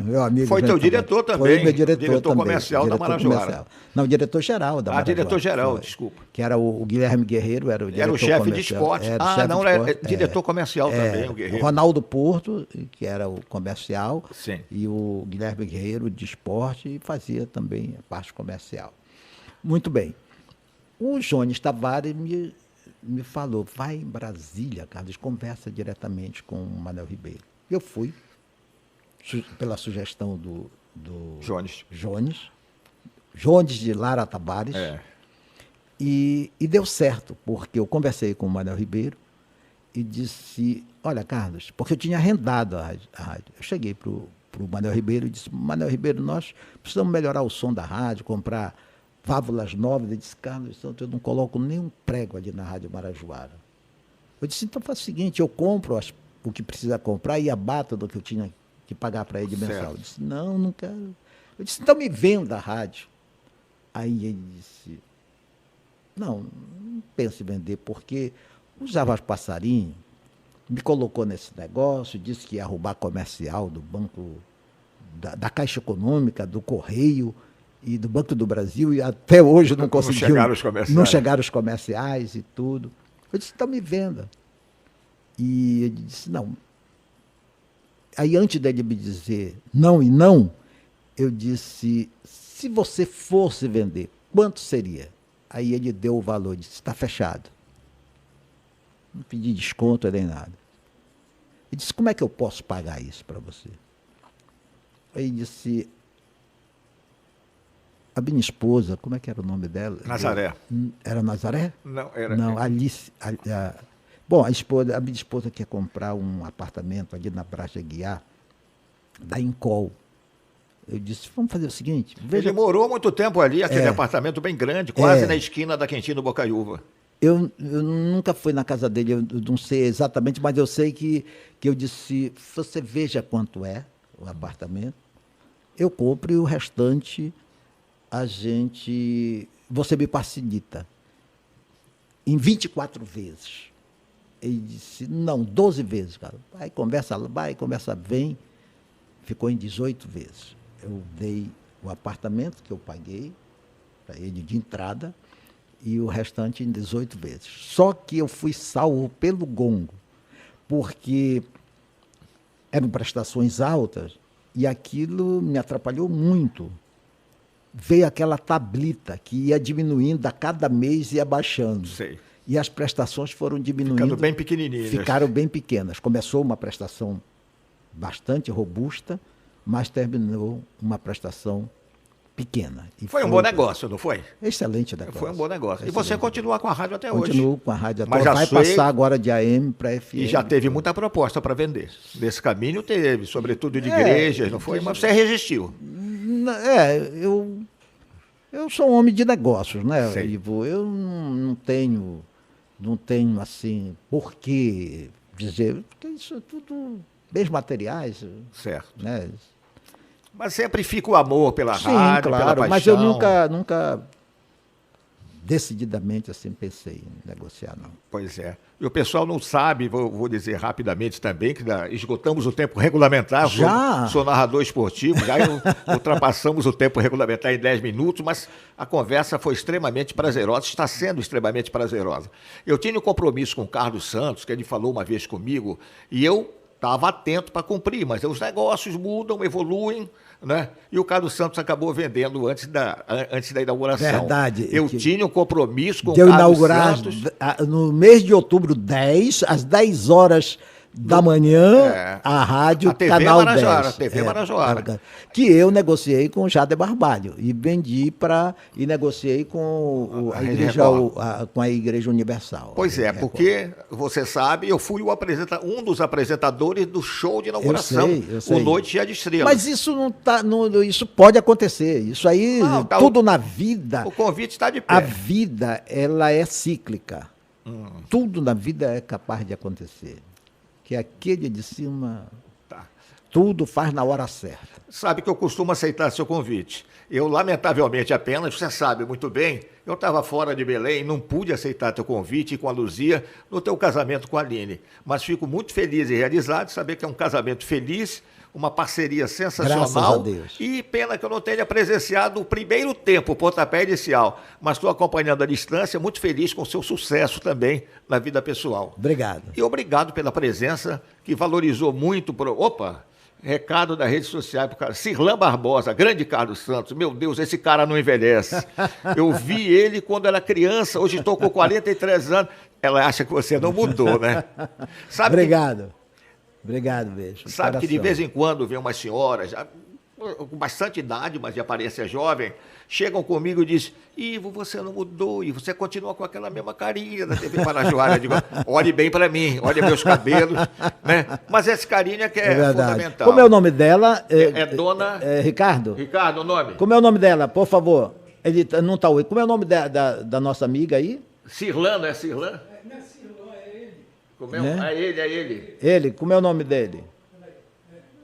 Meu amigo. Foi teu diretor também. Foi meu diretor também. Comercial da Marajoara. Não, diretor-geral da Marajoara. Diretor-geral, desculpa. Que era o Guilherme Guerreiro, era o diretor comercial. Era o chefe de esporte. Era diretor comercial também, o Guerreiro. Ronaldo Porto, que era o comercial. Sim. E o Guilherme Guerreiro, de esporte, e fazia também a parte comercial. Muito bem. O Jones Tavares me falou, vai em Brasília, Carlos, conversa diretamente com o Manuel Ribeiro. Eu fui, pela sugestão do Jones de Lara Tavares, e deu certo, porque eu conversei com o Manuel Ribeiro e disse, olha, Carlos, porque eu tinha arrendado a rádio. Eu cheguei para o Manuel Ribeiro e disse, Manuel Ribeiro, nós precisamos melhorar o som da rádio, comprar válvulas novas. Ele disse, Carlos, eu não coloco nenhum prego ali na Rádio Marajoara. Eu disse, então faz o seguinte, eu compro o que precisa comprar e abato do que eu tinha que pagar para ele mensal. Eu disse, não quero. Eu disse, então me venda a rádio. Aí ele disse, não pense em vender, porque o Javas Passarinho me colocou nesse negócio, disse que ia roubar comercial do Banco, da Caixa Econômica, do Correio e do Banco do Brasil, e até hoje não conseguiu. Não chegaram os comerciais e tudo. Eu disse, então me venda. E ele disse, não. Aí, antes dele me dizer não e não, eu disse, se você fosse vender, quanto seria? Aí ele deu o valor, disse, está fechado. Não pedi desconto nem nada. Ele disse, como é que eu posso pagar isso para você? Aí disse, a minha esposa, como é que era o nome dela? Nazaré. Era Nazaré? Não, era. Não, Alice. Bom, a minha esposa quer comprar um apartamento ali na Praça Guiar, da Incol. Eu disse, vamos fazer o seguinte. Ele morou muito tempo ali, aquele apartamento bem grande, quase na esquina da Quintino Bocaiúva. Eu nunca fui na casa dele, eu não sei exatamente, mas eu sei que eu disse, você veja quanto é o apartamento, eu compro e o restante você me facilita. Em 24 vezes. Ele disse, não, 12 vezes, cara. Vai, conversa, vem. Ficou em 18 vezes. Eu dei o apartamento que eu paguei para ele de entrada e o restante em 18 vezes. Só que eu fui salvo pelo gongo, porque eram prestações altas e aquilo me atrapalhou muito. Veio aquela tablita que ia diminuindo a cada mês e ia baixando. Sei. E as prestações foram diminuindo. Ficando bem pequenininhas. Ficaram bem pequenas. Começou uma prestação bastante robusta, mas terminou uma prestação pequena. E foi um bom negócio, não foi? Excelente negócio. Foi um bom negócio. E você continua com a rádio até hoje? Continuo com a rádio até hoje. Vai passar agora de AM para FM. E já teve muita proposta para vender. Nesse caminho teve, sobretudo de igrejas, não foi? Mas você resistiu. Eu sou um homem de negócios, né, Ivo? Eu não tenho assim, por que dizer, porque isso é tudo bens materiais. Certo. Né? Mas sempre fica o amor pela rádio, claro, pela paixão. Mas eu nunca decididamente assim pensei em negociar, não. Pois é. E o pessoal não sabe, vou dizer rapidamente também, que esgotamos o tempo regulamentar. Já? Sou narrador esportivo, já ultrapassamos o tempo regulamentar em 10 minutos, mas a conversa foi extremamente prazerosa, está sendo extremamente prazerosa. Eu tinha um compromisso com o Carlos Santos, que ele falou uma vez comigo, e eu estava atento para cumprir, mas os negócios mudam, evoluem, né? E o Carlos Santos acabou vendendo antes da inauguração. Verdade. Eu tinha um compromisso com o Carlos inaugurar Santos. No mês de outubro 10, às 10 horas da manhã, a rádio a TV Canal Marajoara, 10. TV Marajoara. Que eu negociei com o Jader Barbalho e vendi e negociei com a Igreja Universal. Pois é, porque você sabe, eu fui um dos apresentadores do show de inauguração, eu sei. O Noite Cheia de Estrelas. Mas isso isso pode acontecer. Isso aí, tudo na vida. O convite está de pé. A vida, ela é cíclica. Tudo na vida é capaz de acontecer. Que aquele de cima, tudo faz na hora certa. Sabe que eu costumo aceitar seu convite. Eu, lamentavelmente, você sabe muito bem, Eu estava fora de Belém, não pude aceitar teu convite com a Luzia no teu casamento com a Aline. Mas fico muito feliz e realizado de saber que é um casamento feliz, uma parceria sensacional. Graças a Deus. E pena que eu não tenha presenciado o primeiro tempo, o pontapé inicial. Mas estou acompanhando à distância, muito feliz com o seu sucesso também na vida pessoal. Obrigado. E obrigado pela presença, que valorizou muito. Opa! Recado da rede social para o cara. Sirlan Barbosa, grande Carlos Santos. Meu Deus, esse cara não envelhece. Eu vi ele quando era criança, hoje estou com 43 anos. Ela acha que você não mudou, né? Sabe Obrigado. Obrigado, beijo. Sabe que de vez em quando vem umas senhoras, já, com bastante idade, mas de aparência jovem, chegam comigo e dizem: Ivo, você não mudou, e você continua com aquela mesma carinha da TV Parajoara. Eu digo: olhe bem para mim, olhe meus cabelos, né? Mas esse carinho é que é fundamental. Como é o nome dela? Dona... Ricardo? Ricardo, o nome? Como é o nome dela, por favor? Ele não está hoje. Como é o nome da nossa amiga aí? Sirlan, não é Sirlan? Não é Sirlan, é ele. Como é? Né? É ele. Ele, como é o nome dele?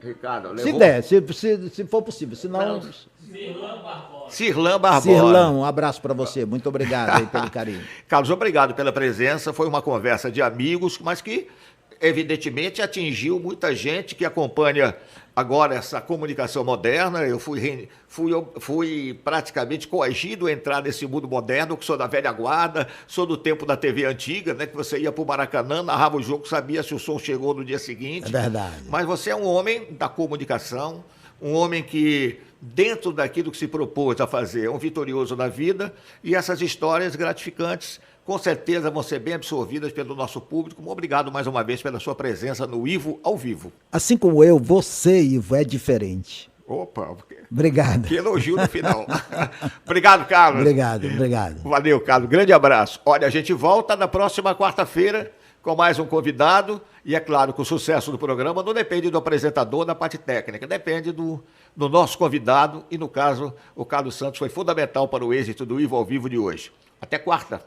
Ricardo, levou... Se der, se for possível, senão... Sirlan Barbosa. Sirlan Barbosa. Sirlan, um abraço para você. Muito obrigado aí pelo carinho. Carlos, obrigado pela presença. Foi uma conversa de amigos, mas que, evidentemente, atingiu muita gente que acompanha agora essa comunicação moderna. Eu fui praticamente coagido a entrar nesse mundo moderno, que sou da velha guarda, sou do tempo da TV antiga, né, que você ia para o Maracanã, narrava o jogo, sabia se o som chegou no dia seguinte. É verdade. Mas você é um homem da comunicação, um homem que, dentro daquilo que se propôs a fazer, é um vitorioso na vida, e essas histórias gratificantes, com certeza, vão ser bem absorvidas pelo nosso público. Obrigado mais uma vez pela sua presença no Ivo ao vivo. Assim como eu, você, Ivo, é diferente. Opa, Obrigado. que elogio no final. Obrigado, Carlos. Obrigado. Valeu, Carlos. Grande abraço. Olha, a gente volta na próxima quarta-feira com mais um convidado. E é claro que o sucesso do programa não depende do apresentador, da parte técnica, depende do nosso convidado. E, no caso, o Carlos Santos foi fundamental para o êxito do Ivo ao vivo de hoje. Até quarta.